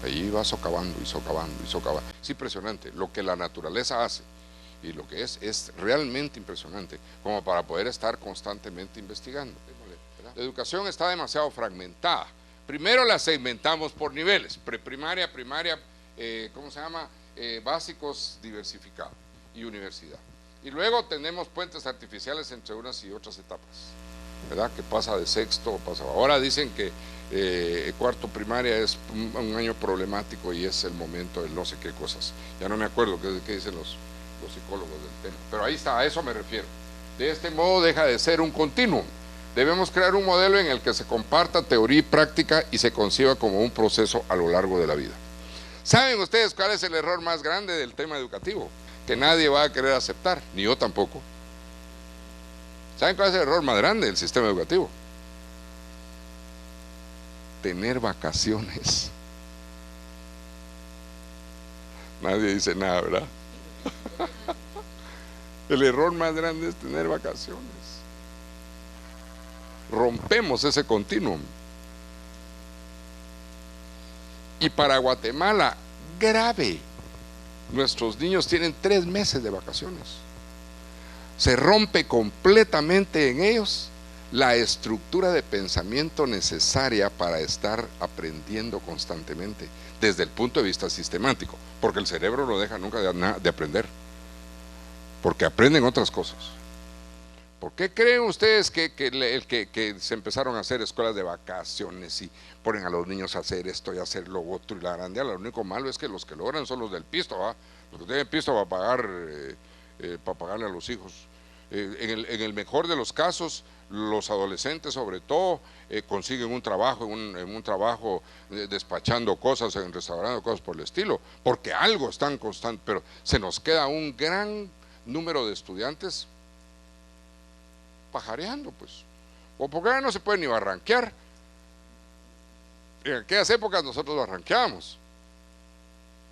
S1: Allí va socavando y socavando y socavando. Es impresionante lo que la naturaleza hace, y lo que es realmente impresionante, como para poder estar constantemente investigando. La educación está demasiado fragmentada. Primero la segmentamos por niveles, preprimaria, primaria, ¿cómo se llama? Básicos, diversificados, y universidad. Y luego tenemos puentes artificiales entre unas y otras etapas, ¿verdad? Que pasa de sexto, pasa. Ahora dicen que cuarto primaria es un año problemático y es el momento de no sé qué cosas. Ya no me acuerdo qué dicen los psicólogos del tema. Pero ahí está, a eso me refiero. De este modo deja de ser un continuum. Debemos crear un modelo en el que se comparta teoría y práctica y se conciba como un proceso a lo largo de la vida. ¿Saben ustedes cuál es el error más grande del tema educativo? Que nadie va a querer aceptar, ni yo tampoco. ¿Saben cuál es el error más grande del sistema educativo? Tener vacaciones. Nadie dice nada, ¿verdad? El error más grande es tener vacaciones. Rompemos ese continuum. Y para Guatemala, grave. Nuestros niños tienen 3 meses de vacaciones. Se rompe completamente en ellos la estructura de pensamiento necesaria para estar aprendiendo constantemente desde el punto de vista sistemático, porque el cerebro no deja nunca de aprender, porque aprenden otras cosas. ¿Por qué creen ustedes que se empezaron a hacer escuelas de vacaciones y ponen a los niños a hacer esto y a hacer lo otro y la grandeada? Lo único malo es que los que logran son los del pisto, ¿va? Los que tienen pisto para pagarle a los hijos. En el mejor de los casos, los adolescentes sobre todo consiguen un trabajo, en un trabajo despachando cosas, en restaurando cosas por el estilo, porque algo están constante, pero se nos queda un gran número de estudiantes pajareando, pues, o porque ahora no se puede ni barranquear. En aquellas épocas nosotros barranqueábamos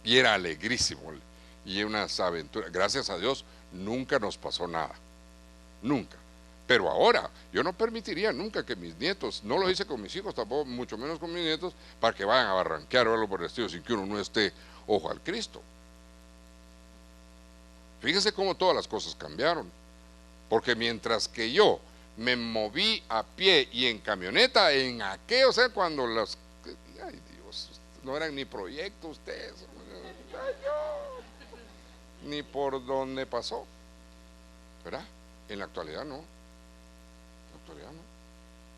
S1: y era alegrísimo y unas aventuras. Gracias a Dios nunca nos pasó nada, nunca. Pero ahora yo no permitiría nunca que mis nietos, no lo hice con mis hijos tampoco, mucho menos con mis nietos, para que vayan a barranquear o algo por el estilo sin que uno no esté ojo al Cristo. Fíjense cómo todas las cosas cambiaron. Porque mientras que yo me moví a pie y en camioneta, en aquello, o sea, cuando las... Ay Dios, no eran ni proyectos ustedes, ni por donde pasó, ¿verdad? En la actualidad no. En la actualidad no.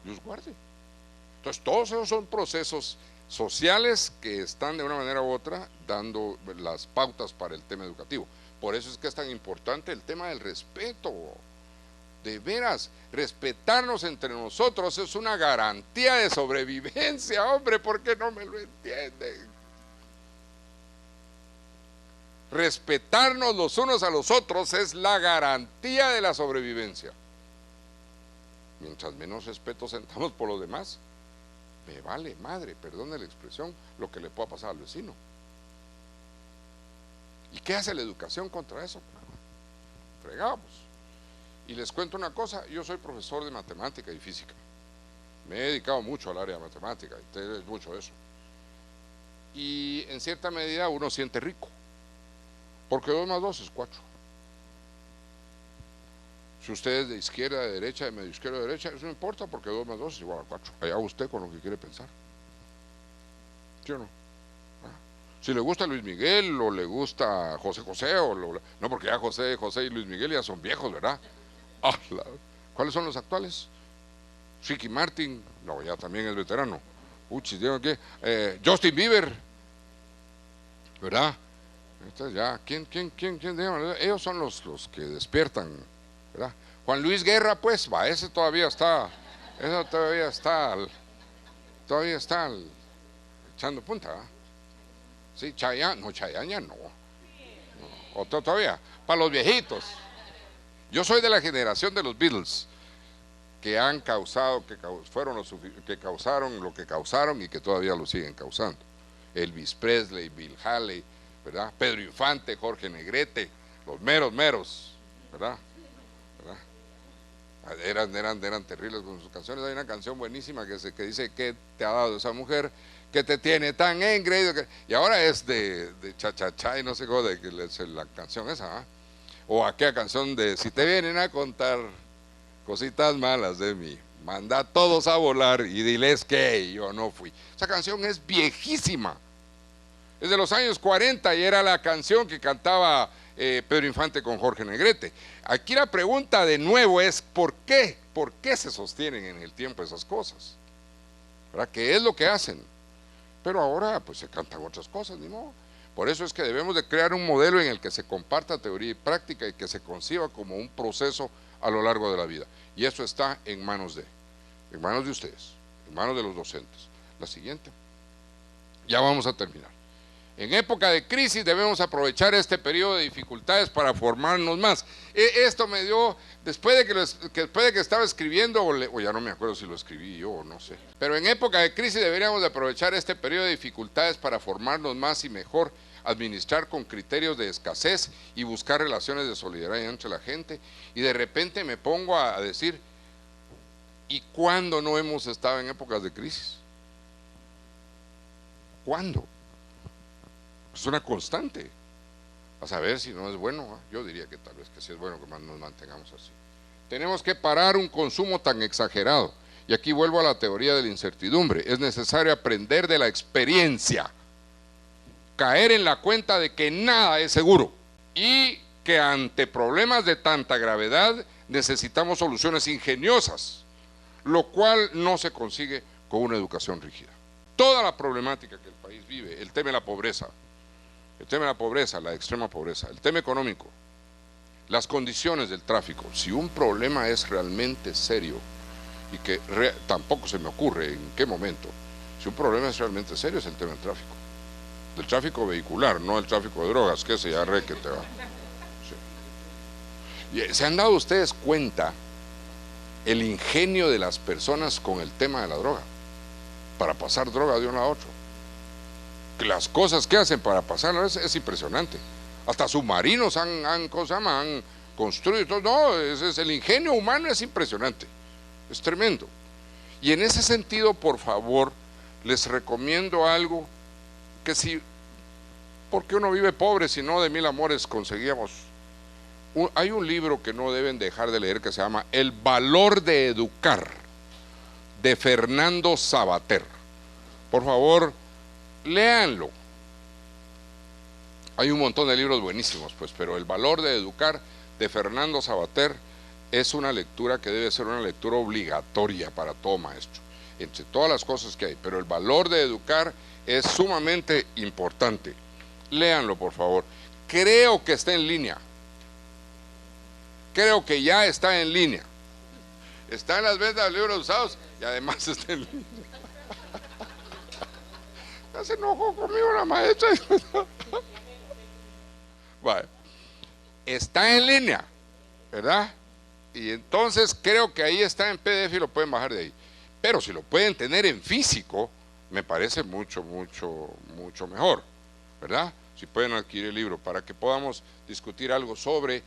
S1: Dios guarde. Entonces todos esos son procesos sociales que están de una manera u otra dando las pautas para el tema educativo. Por eso es que es tan importante el tema del respeto. De veras, respetarnos entre nosotros es una garantía de sobrevivencia, hombre, ¿por qué no me lo entienden? Respetarnos los unos a los otros es la garantía de la sobrevivencia. Mientras menos respeto sentamos por los demás, me vale madre, perdone la expresión, lo que le pueda pasar al vecino. ¿Y qué hace la educación contra eso? Fregamos. Y les cuento una cosa, yo soy profesor de matemática y física. Me he dedicado mucho al área de matemática, y es mucho eso. Y en cierta medida uno siente rico, porque 2 más 2 es 4. Si usted es de izquierda, de derecha, de medio izquierda, de derecha, eso no importa, porque 2 más 2 es igual a 4. Allá usted con lo que quiere pensar. ¿Sí o no? Si le gusta Luis Miguel o le gusta José José, no, porque ya José y Luis Miguel ya son viejos, ¿verdad? ¿Cuáles son los actuales? Ricky Martin, no, ya también es veterano. Uchis, digo que Justin Bieber, ¿verdad? Entonces ya, ¿quién? Ellos son los que despiertan, ¿verdad? Juan Luis Guerra, pues, va, ese todavía está echando punta, ¿verdad? Sí, Chayanne ya no. Otro todavía, para los viejitos. Yo soy de la generación de los Beatles, que han causado, que causaron lo que causaron y que todavía lo siguen causando. Elvis Presley, Bill Haley, ¿verdad? Pedro Infante, Jorge Negrete, los meros, ¿verdad? Eran terribles con sus canciones. Hay una canción buenísima que dice: ¿qué te ha dado esa mujer que te tiene tan engreído? Y ahora es de cha-cha-cha y no sé cómo, la canción esa, ¿eh? O aquella canción de: si te vienen a contar cositas malas de mí, manda a todos a volar y diles que yo no fui. Esa canción es viejísima, es de los años 40 y era la canción que cantaba Pedro Infante con Jorge Negrete. Aquí la pregunta de nuevo es: ¿por qué? ¿Por qué se sostienen en el tiempo esas cosas? ¿Verdad? ¿Qué es lo que hacen? Pero ahora pues se cantan otras cosas, ni modo. Por eso es que debemos de crear un modelo en el que se comparta teoría y práctica y que se conciba como un proceso a lo largo de la vida. Y eso está en manos de ustedes, en manos de los docentes. La siguiente. Ya vamos a terminar. En época de crisis debemos aprovechar este periodo de dificultades para formarnos más. Esto me dio, después de que estaba escribiendo, o ya no me acuerdo si lo escribí yo o no sé. Pero en época de crisis deberíamos de aprovechar este periodo de dificultades para formarnos más y mejor, administrar con criterios de escasez y buscar relaciones de solidaridad entre la gente. Y de repente me pongo a decir: ¿y cuándo no hemos estado en épocas de crisis? ¿Cuándo? Es una constante. A saber si no es bueno. Yo diría que tal vez que sí es bueno que nos mantengamos así. Tenemos que parar un consumo tan exagerado. Y aquí vuelvo a la teoría de la incertidumbre. Es necesario aprender de la experiencia, caer en la cuenta de que nada es seguro y que ante problemas de tanta gravedad necesitamos soluciones ingeniosas, lo cual no se consigue con una educación rígida. Toda la problemática que el país vive, el tema de la pobreza, la extrema pobreza, el tema económico, las condiciones del tráfico, si un problema es realmente serio, y que tampoco se me ocurre en qué momento, si un problema es realmente serio, es el tema del tráfico vehicular, no el tráfico de drogas, que ese ya que te va. Sí. ¿Se han dado ustedes cuenta el ingenio de las personas con el tema de la droga? Para pasar droga de uno a otro. Las cosas que hacen para pasarlo es impresionante. Hasta submarinos han construido. No, el ingenio humano es impresionante. Es tremendo. Y en ese sentido, por favor, les recomiendo algo que si, porque uno vive pobre, si no de mil amores conseguíamos. Hay un libro que no deben dejar de leer que se llama El valor de educar, de Fernando Savater. Por favor, léanlo. Hay un montón de libros buenísimos, pues, pero El valor de educar, de Fernando Savater, es una lectura que debe ser una lectura obligatoria para todo maestro, entre todas las cosas que hay, pero El valor de educar es sumamente importante. Léanlo, por favor. Creo que está en línea. Creo que ya está en línea. Está en las ventas de libros usados y además está en línea. Ya se enojó conmigo la maestra. Vale. Está en línea, ¿verdad? Y entonces creo que ahí está en PDF y lo pueden bajar de ahí. Pero si lo pueden tener en físico, me parece mucho mejor, ¿verdad? Si pueden adquirir el libro para que podamos discutir algo sobre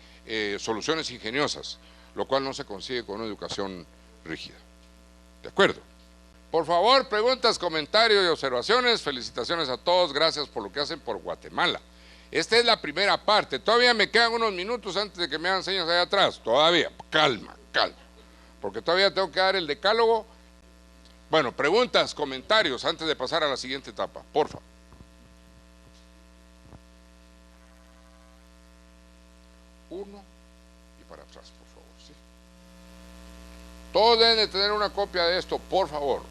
S1: soluciones ingeniosas, lo cual no se consigue con una educación rígida. ¿De acuerdo? Por favor, preguntas, comentarios y observaciones. Felicitaciones a todos, gracias por lo que hacen por Guatemala. Esta es la primera parte, todavía me quedan unos minutos antes de que me hagan señas allá atrás, todavía, calma, porque todavía tengo que dar el decálogo. Bueno, preguntas, comentarios antes de pasar a la siguiente etapa, porfa. Uno y para atrás, por favor, ¿sí? Todos deben de tener una copia de esto, por favor.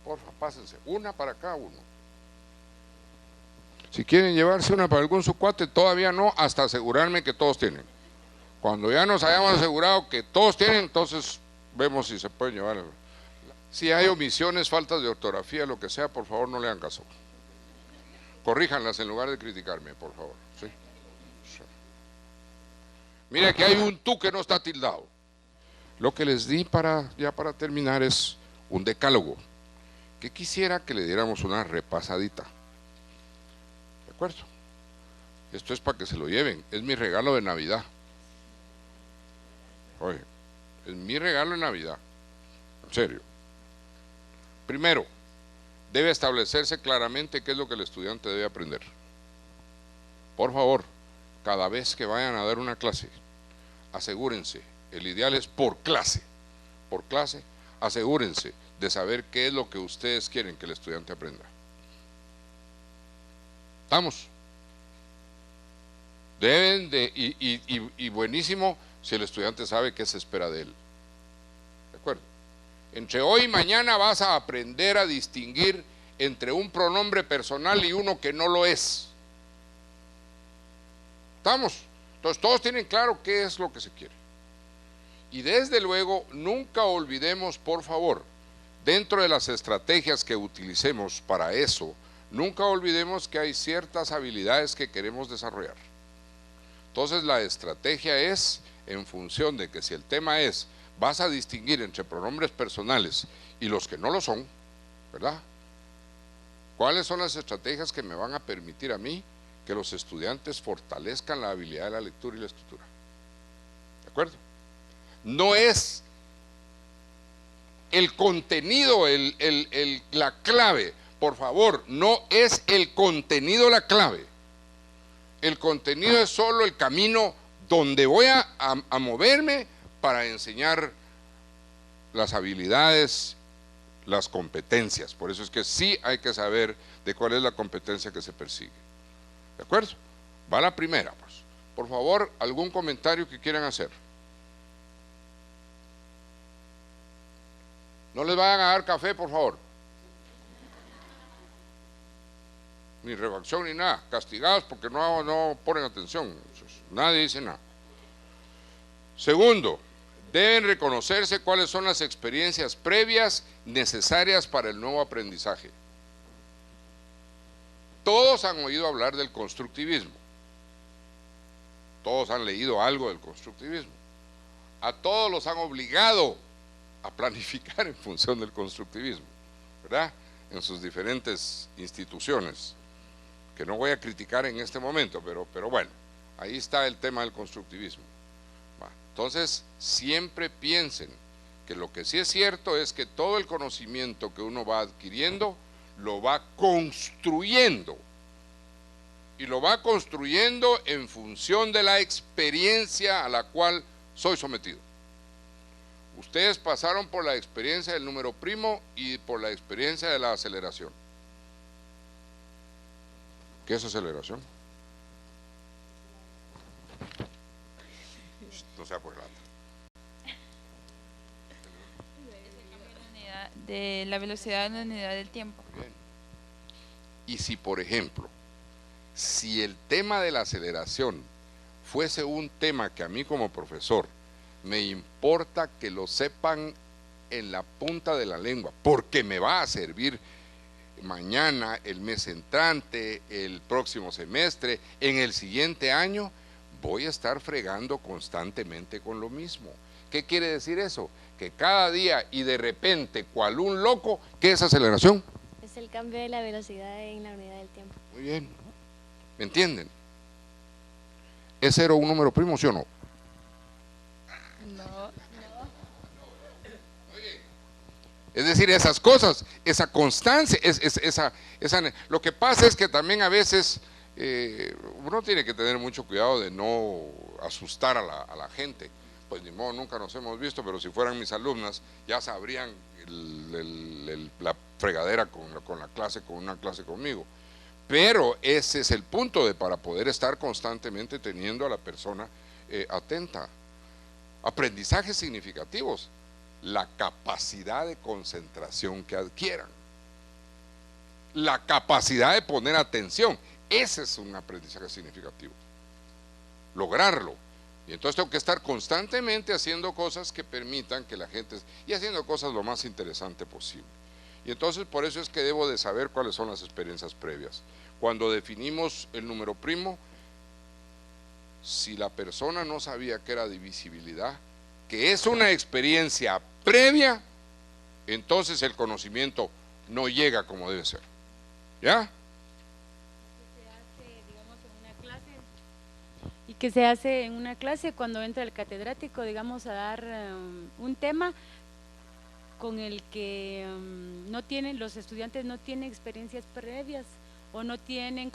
S1: Porfa, pásense, una para cada uno. Si quieren llevarse una para algún sucuate, todavía no, hasta asegurarme que todos tienen. Cuando ya nos hayamos asegurado que todos tienen, entonces vemos si se pueden llevar. Si hay omisiones, faltas de ortografía, lo que sea, por favor no le hagan caso. Corríjanlas en lugar de criticarme, por favor. ¿Sí? Sí. Mira que hay un tú que no está tildado. Lo que les di ya para terminar es un decálogo, que quisiera que le diéramos una repasadita. ¿De acuerdo? Esto es para que se lo lleven, es mi regalo de Navidad. Oye, Es mi regalo de Navidad. En serio. Primero, debe establecerse claramente qué es lo que el estudiante debe aprender. Por favor, cada vez que vayan a dar una clase, asegúrense, el ideal es por clase, asegúrense de saber qué es lo que ustedes quieren que el estudiante aprenda. ¿Estamos? Deben de, y buenísimo si el estudiante sabe qué se espera de él. ¿De acuerdo? Entre hoy y mañana vas a aprender a distinguir entre un pronombre personal y uno que no lo es. ¿Estamos? Entonces todos tienen claro qué es lo que se quiere. Y desde luego, nunca olvidemos, por favor, dentro de las estrategias que utilicemos para eso, nunca olvidemos que hay ciertas habilidades que queremos desarrollar. Entonces la estrategia es en función de que si el tema es, vas a distinguir entre pronombres personales y los que no lo son, ¿verdad? ¿Cuáles son las estrategias que me van a permitir a mí que los estudiantes fortalezcan la habilidad de la lectura y la escritura? ¿De acuerdo? No es el contenido la clave, por favor, no es el contenido la clave. El contenido es solo el camino donde voy a moverme para enseñar las habilidades, las competencias. Por eso es que sí hay que saber de cuál es la competencia que se persigue. ¿De acuerdo? Va la primera, pues. Por favor, algún comentario que quieran hacer. No les vayan a dar café, por favor. Ni reacción ni nada. Castigados porque no ponen atención. Nadie dice nada. Segundo, deben reconocerse cuáles son las experiencias previas necesarias para el nuevo aprendizaje. Todos han oído hablar del constructivismo. Todos han leído algo del constructivismo. A todos los han obligado a planificar en función del constructivismo, ¿verdad? En sus diferentes instituciones, que no voy a criticar en este momento, pero bueno, ahí está el tema del constructivismo. Entonces, siempre piensen que lo que sí es cierto es que todo el conocimiento que uno va adquiriendo, lo va construyendo, y lo va construyendo en función de la experiencia a la cual soy sometido. Ustedes pasaron por la experiencia del número primo y por la experiencia de la aceleración. ¿Qué es aceleración? No sea por lata.
S8: De la velocidad en la unidad del tiempo.
S1: Bien. Y si, por ejemplo, si el tema de la aceleración fuese un tema que a mí como profesor me importa que lo sepan en la punta de la lengua, porque me va a servir mañana, el mes entrante, el próximo semestre, en el siguiente año, voy a estar fregando constantemente con lo mismo. ¿Qué quiere decir eso? Que cada día y de repente, cual un loco, ¿qué es aceleración?
S22: Es el cambio de la velocidad en la unidad del tiempo.
S1: Muy bien. ¿Me entienden? ¿Es 0 un número primo, sí o no?
S22: No.
S1: Es decir, esas cosas, esa constancia, lo que pasa es que también a veces uno tiene que tener mucho cuidado de no asustar a la gente. Pues ni modo, nunca nos hemos visto, pero si fueran mis alumnas ya sabrían la fregadera con una clase conmigo. Pero ese es el punto para poder estar constantemente teniendo a la persona atenta. Aprendizajes significativos, la capacidad de concentración que adquieran, la capacidad de poner atención, ese es un aprendizaje significativo, lograrlo. Y entonces tengo que estar constantemente haciendo cosas que permitan que la gente, y haciendo cosas lo más interesante posible. Y entonces por eso es que debo de saber cuáles son las experiencias previas. Cuando definimos el número primo, si la persona no sabía que era divisibilidad, que es una experiencia previa, entonces el conocimiento no llega como debe ser. ¿Ya?
S9: Y
S2: que se hace en una clase cuando entra el catedrático, digamos, a dar un tema con el que no tienen, los estudiantes no tienen experiencias previas o no tienen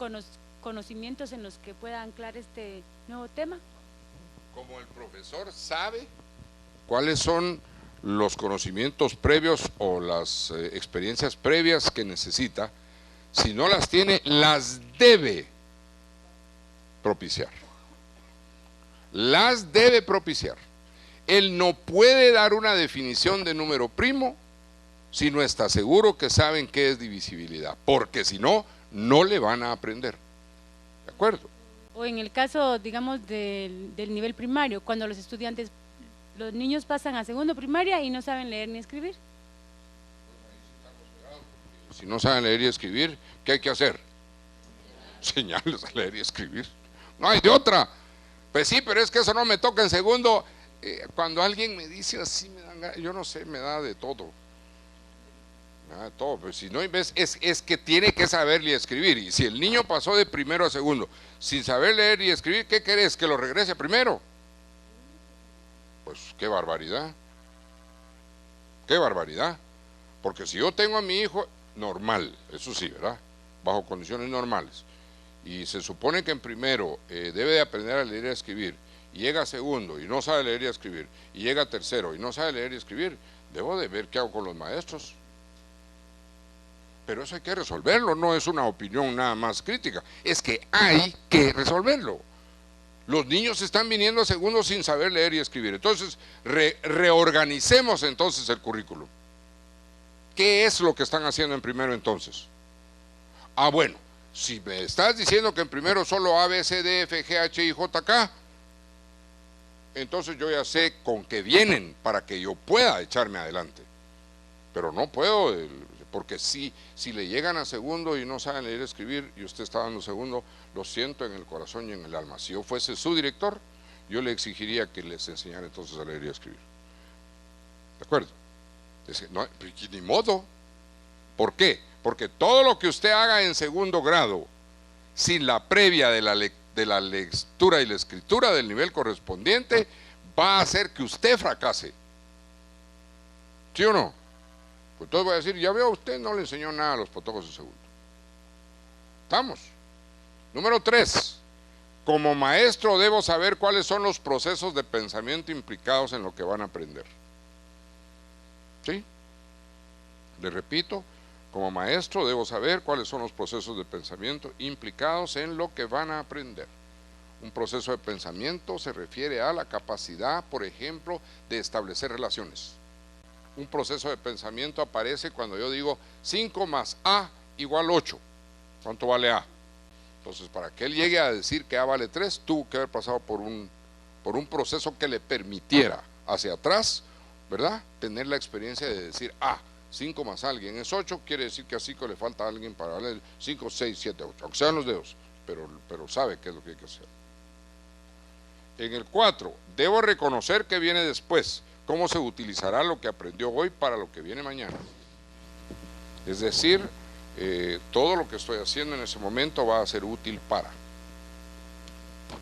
S2: conocimientos en los que pueda anclar este nuevo tema.
S1: Como el profesor sabe cuáles son los conocimientos previos o las experiencias previas que necesita, si no las tiene, las debe propiciar. Las debe propiciar. Él no puede dar una definición de número primo si no está seguro que saben qué es divisibilidad, porque si no, no le van a aprender. ¿De acuerdo?
S2: O en el caso, digamos, del nivel primario, cuando los estudiantes, los niños pasan a segundo primaria y no saben leer ni escribir.
S1: Si no saben leer y escribir, ¿qué hay que hacer? Señales a leer y escribir. No hay de otra. Pues sí, pero es que eso no me toca en segundo. Cuando alguien me dice así, me dan ganas, yo no sé, me da de todo. Me da de todo, pero si no, es que tiene que saber leer y escribir. Y si el niño pasó de primero a segundo sin saber leer y escribir, ¿qué querés? ¿Que lo regrese primero? Pues qué barbaridad. Qué barbaridad. Porque si yo tengo a mi hijo normal, eso sí, ¿verdad? Bajo condiciones normales, y se supone que en primero debe de aprender a leer y a escribir, y llega a segundo y no sabe leer y escribir, y llega a tercero y no sabe leer y escribir, debo de ver qué hago con los maestros. Pero eso hay que resolverlo, no es una opinión nada más crítica, es que hay que resolverlo. Los niños están viniendo a segundo sin saber leer y escribir, entonces reorganicemos entonces el currículum. ¿Qué es lo que están haciendo en primero entonces? Ah, bueno, si me estás diciendo que en primero solo A, B, C, D, F, G, H, I, J, K, entonces yo ya sé con qué vienen para que yo pueda echarme adelante. Pero no puedo, porque si le llegan a segundo y no saben leer y escribir y usted está dando segundo, lo siento en el corazón y en el alma. Si yo fuese su director, yo le exigiría que les enseñara entonces a leer y a escribir. ¿De acuerdo? No, ni modo. ¿Por qué? Porque todo lo que usted haga en segundo grado sin la previa de la lectura y la escritura del nivel correspondiente va a hacer que usted fracase. ¿Sí o no? Pues entonces voy a decir, ya veo, usted no le enseñó nada a los patojos de segundo. ¿Estamos? Número 3. Como maestro debo saber cuáles son los procesos de pensamiento implicados en lo que van a aprender. ¿Sí? Le repito, como maestro debo saber cuáles son los procesos de pensamiento implicados en lo que van a aprender. Un proceso de pensamiento se refiere a la capacidad, por ejemplo, de establecer relaciones. Un proceso de pensamiento aparece cuando yo digo 5 más A igual 8. ¿Cuánto vale A? Entonces, para que él llegue a decir que A vale 3, tuvo que haber pasado por un proceso que le permitiera hacia atrás, ¿verdad?, tener la experiencia de decir, 5 más alguien es 8, quiere decir que a 5 le falta alguien para darle 5, 6, 7, 8, aunque sean los dedos, pero sabe qué es lo que hay que hacer. En el 4, debo reconocer que viene después, cómo se utilizará lo que aprendió hoy para lo que viene mañana. Es decir, todo lo que estoy haciendo en ese momento va a ser útil para.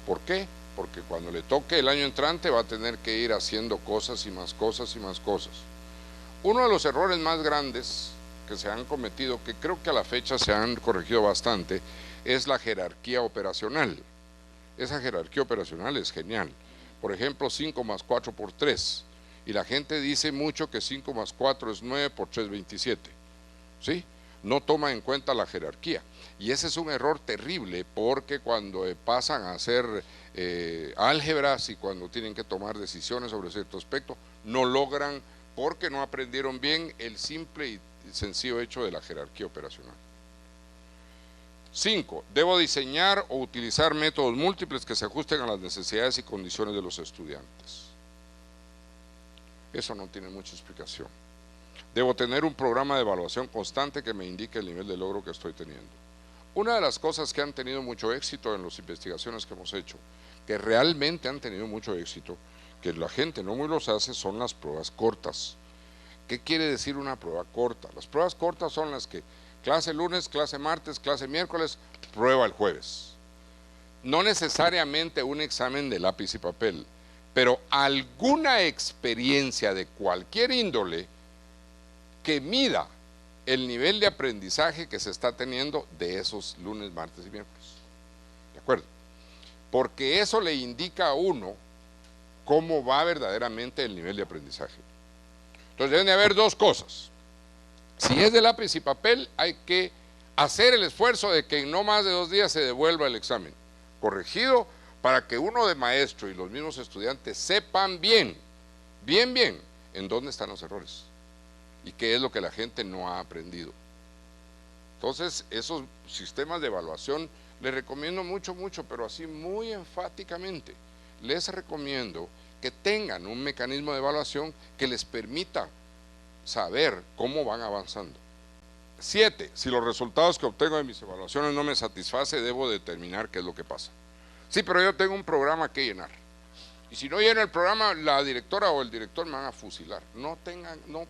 S1: ¿Por qué? Porque cuando le toque el año entrante va a tener que ir haciendo cosas y más cosas y más cosas. Uno de los errores más grandes que se han cometido, que creo que a la fecha se han corregido bastante, es la jerarquía operacional. Esa jerarquía operacional es genial. Por ejemplo, 5 más 4 por 3. Y la gente dice mucho que 5 más 4 es 9 por 3, 27. ¿Sí? No toma en cuenta la jerarquía. Y ese es un error terrible, porque cuando pasan a hacer álgebras y cuando tienen que tomar decisiones sobre cierto aspecto, no logran, porque no aprendieron bien el simple y sencillo hecho de la jerarquía operacional. 5. Debo diseñar o utilizar métodos múltiples que se ajusten a las necesidades y condiciones de los estudiantes. Eso no tiene mucha explicación. Debo tener un programa de evaluación constante que me indique el nivel de logro que estoy teniendo. Una de las cosas que han tenido mucho éxito en las investigaciones que hemos hecho, que realmente han tenido mucho éxito, que la gente no muy los hace, son las pruebas cortas. ¿Qué quiere decir una prueba corta? Las pruebas cortas son las que clase lunes, clase martes, clase miércoles, prueba el jueves. no necesariamente un examen de lápiz y papel, pero alguna experiencia de cualquier índole que mida el nivel de aprendizaje que se está teniendo de esos lunes, martes y miércoles. ¿De acuerdo? Porque eso le indica a uno cómo va verdaderamente el nivel de aprendizaje. Entonces deben de haber dos cosas. Si es de lápiz y papel, hay que hacer el esfuerzo de que en no más de 2 días se devuelva el examen corregido, para que uno de maestro y los mismos estudiantes sepan bien, en dónde están los errores y qué es lo que la gente no ha aprendido. Entonces, esos sistemas de evaluación les recomiendo mucho, pero así muy enfáticamente, les recomiendo que tengan un mecanismo de evaluación que les permita saber cómo van avanzando. 7. Si los resultados que obtengo de mis evaluaciones no me satisface, debo determinar qué es lo que pasa. Sí, pero yo tengo un programa que llenar. Y si no lleno el programa, la directora o el director me van a fusilar. No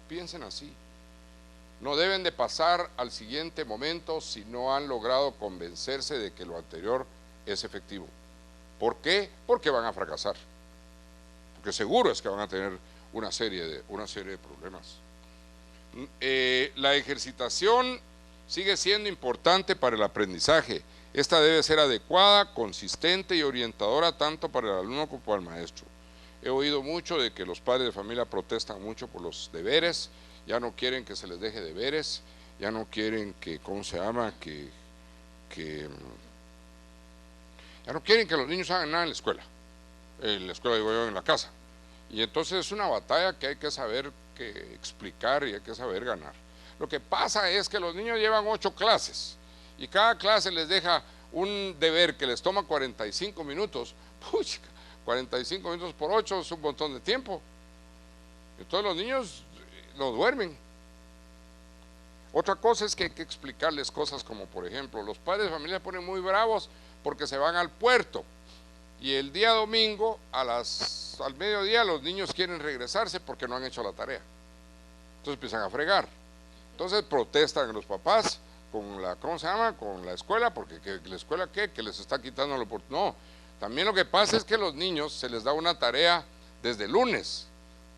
S1: piensen así. No deben de pasar al siguiente momento si no han logrado convencerse de que lo anterior es efectivo. ¿Por qué? Porque van a fracasar. Porque seguro es que van a tener una serie de problemas. La ejercitación sigue siendo importante para el aprendizaje. Esta debe ser adecuada, consistente y orientadora tanto para el alumno como para el maestro. He oído mucho de que los padres de familia protestan mucho por los deberes, ya no quieren que se les deje deberes, ya no quieren que, ya no quieren que los niños hagan nada en la escuela digo yo, en la casa. Y entonces es una batalla que hay que saber explicar y hay que saber ganar. Lo que pasa es que los niños llevan 8 clases y cada clase les deja un deber que les toma 45 minutos. Pucha, 45 minutos por 8 es un montón de tiempo. Entonces los niños no duermen. Otra cosa es que hay que explicarles cosas como, por ejemplo, los padres de familia se ponen muy bravos porque se van al puerto y el día domingo al mediodía los niños quieren regresarse porque no han hecho la tarea. Entonces empiezan a fregar. Entonces protestan los papás con la escuela, porque la escuela que les está quitando la oportunidad. No, también lo que pasa es que los niños se les da una tarea desde el lunes,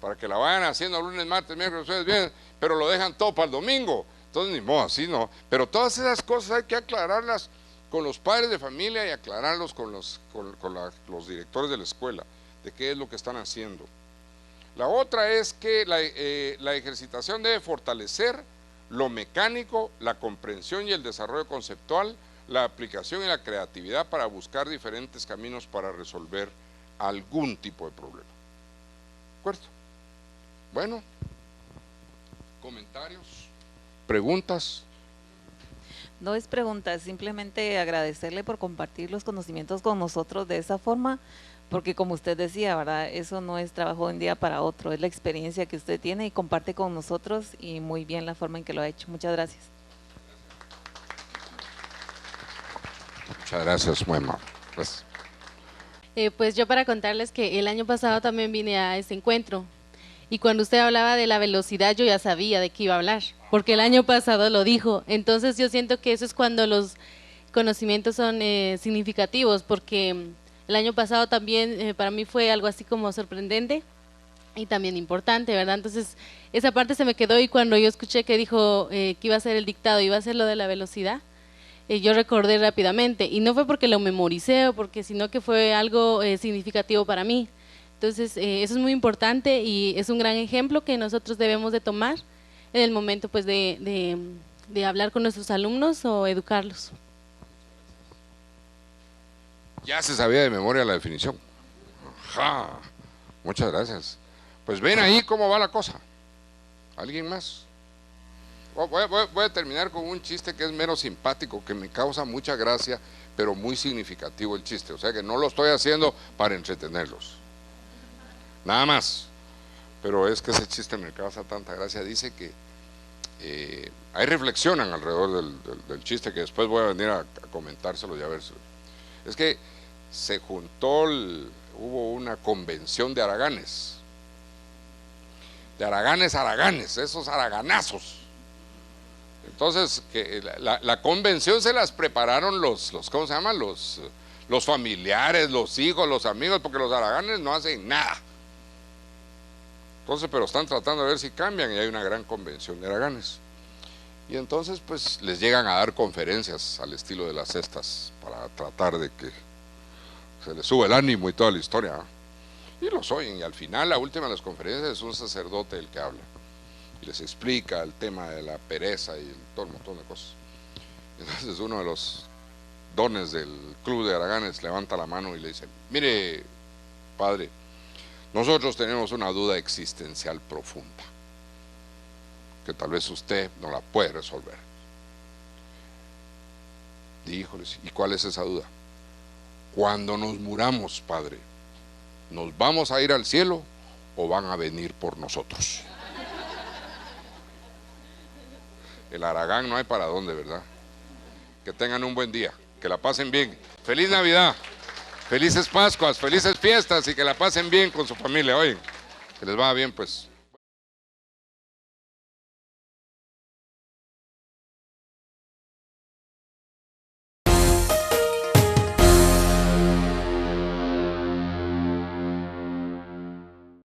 S1: para que la vayan haciendo lunes, martes, miércoles, jueves, viernes, pero lo dejan todo para el domingo. Entonces ni modo, así no. Pero todas esas cosas hay que aclararlas con los padres de familia y aclararlos con los directores de la escuela, de qué es lo que están haciendo. La otra es que la ejercitación debe fortalecer lo mecánico, la comprensión y el desarrollo conceptual, la aplicación y la creatividad para buscar diferentes caminos para resolver algún tipo de problema. ¿De acuerdo? Bueno, comentarios, preguntas.
S3: No es pregunta, simplemente agradecerle por compartir los conocimientos con nosotros de esa forma, porque como usted decía, ¿verdad? Eso no es trabajo de un día para otro, es la experiencia que usted tiene y comparte con nosotros, y muy bien la forma en que lo ha hecho. Muchas gracias.
S1: Muchas gracias, muy amable. Gracias.
S9: Pues yo para contarles que el año pasado también vine a este encuentro, y cuando usted hablaba de la velocidad yo ya sabía de qué iba a hablar, porque el año pasado lo dijo. Entonces yo siento que eso es cuando los conocimientos son significativos, porque el año pasado también para mí fue algo así como sorprendente y también importante, ¿verdad? Entonces esa parte se me quedó, y cuando yo escuché que dijo que iba a ser el dictado, iba a ser lo de la velocidad, yo recordé rápidamente, y no fue porque lo memoricé, sino que fue algo significativo para mí. Entonces eso es muy importante y es un gran ejemplo que nosotros debemos de tomar en el momento pues de hablar con nuestros alumnos o educarlos.
S1: Ya se sabía de memoria la definición. Ajá. Muchas gracias. Pues ven ahí cómo va la cosa. ¿Alguien más? Voy a terminar con un chiste que es menos simpático, que me causa mucha gracia, pero muy significativo el chiste. O sea que no lo estoy haciendo para entretenerlos. Nada más. Pero es que ese chiste me causa tanta gracia. Dice que ahí reflexionan alrededor del chiste, que después voy a venir a comentárselo y a ver. Es que hubo una convención de haraganes, esos haraganazos. Entonces, que la convención se las prepararon los ¿cómo se llaman? Los los familiares, los hijos, los amigos, porque los haraganes no hacen nada. Entonces, pero están tratando de ver si cambian y hay una gran convención de haraganes. Y entonces, pues, les llegan a dar conferencias al estilo de las cestas para tratar de que se les sube el ánimo y toda la historia, ¿no? Y los oyen, y al final, la última de las conferencias, es un sacerdote el que habla y les explica el tema de la pereza y todo un montón de cosas. Entonces uno de los dones del club de haraganes levanta la mano y le dice: mire, padre, nosotros tenemos una duda existencial profunda que tal vez usted no la puede resolver. Díjoles: ¿y cuál es esa duda? Cuando nos muramos, padre, ¿nos vamos a ir al cielo o van a venir por nosotros? El haragán no hay para dónde, ¿verdad? Que tengan un buen día, que la pasen bien. Feliz Navidad, felices Pascuas, felices fiestas y que la pasen bien con su familia. Oye, que les vaya bien, pues.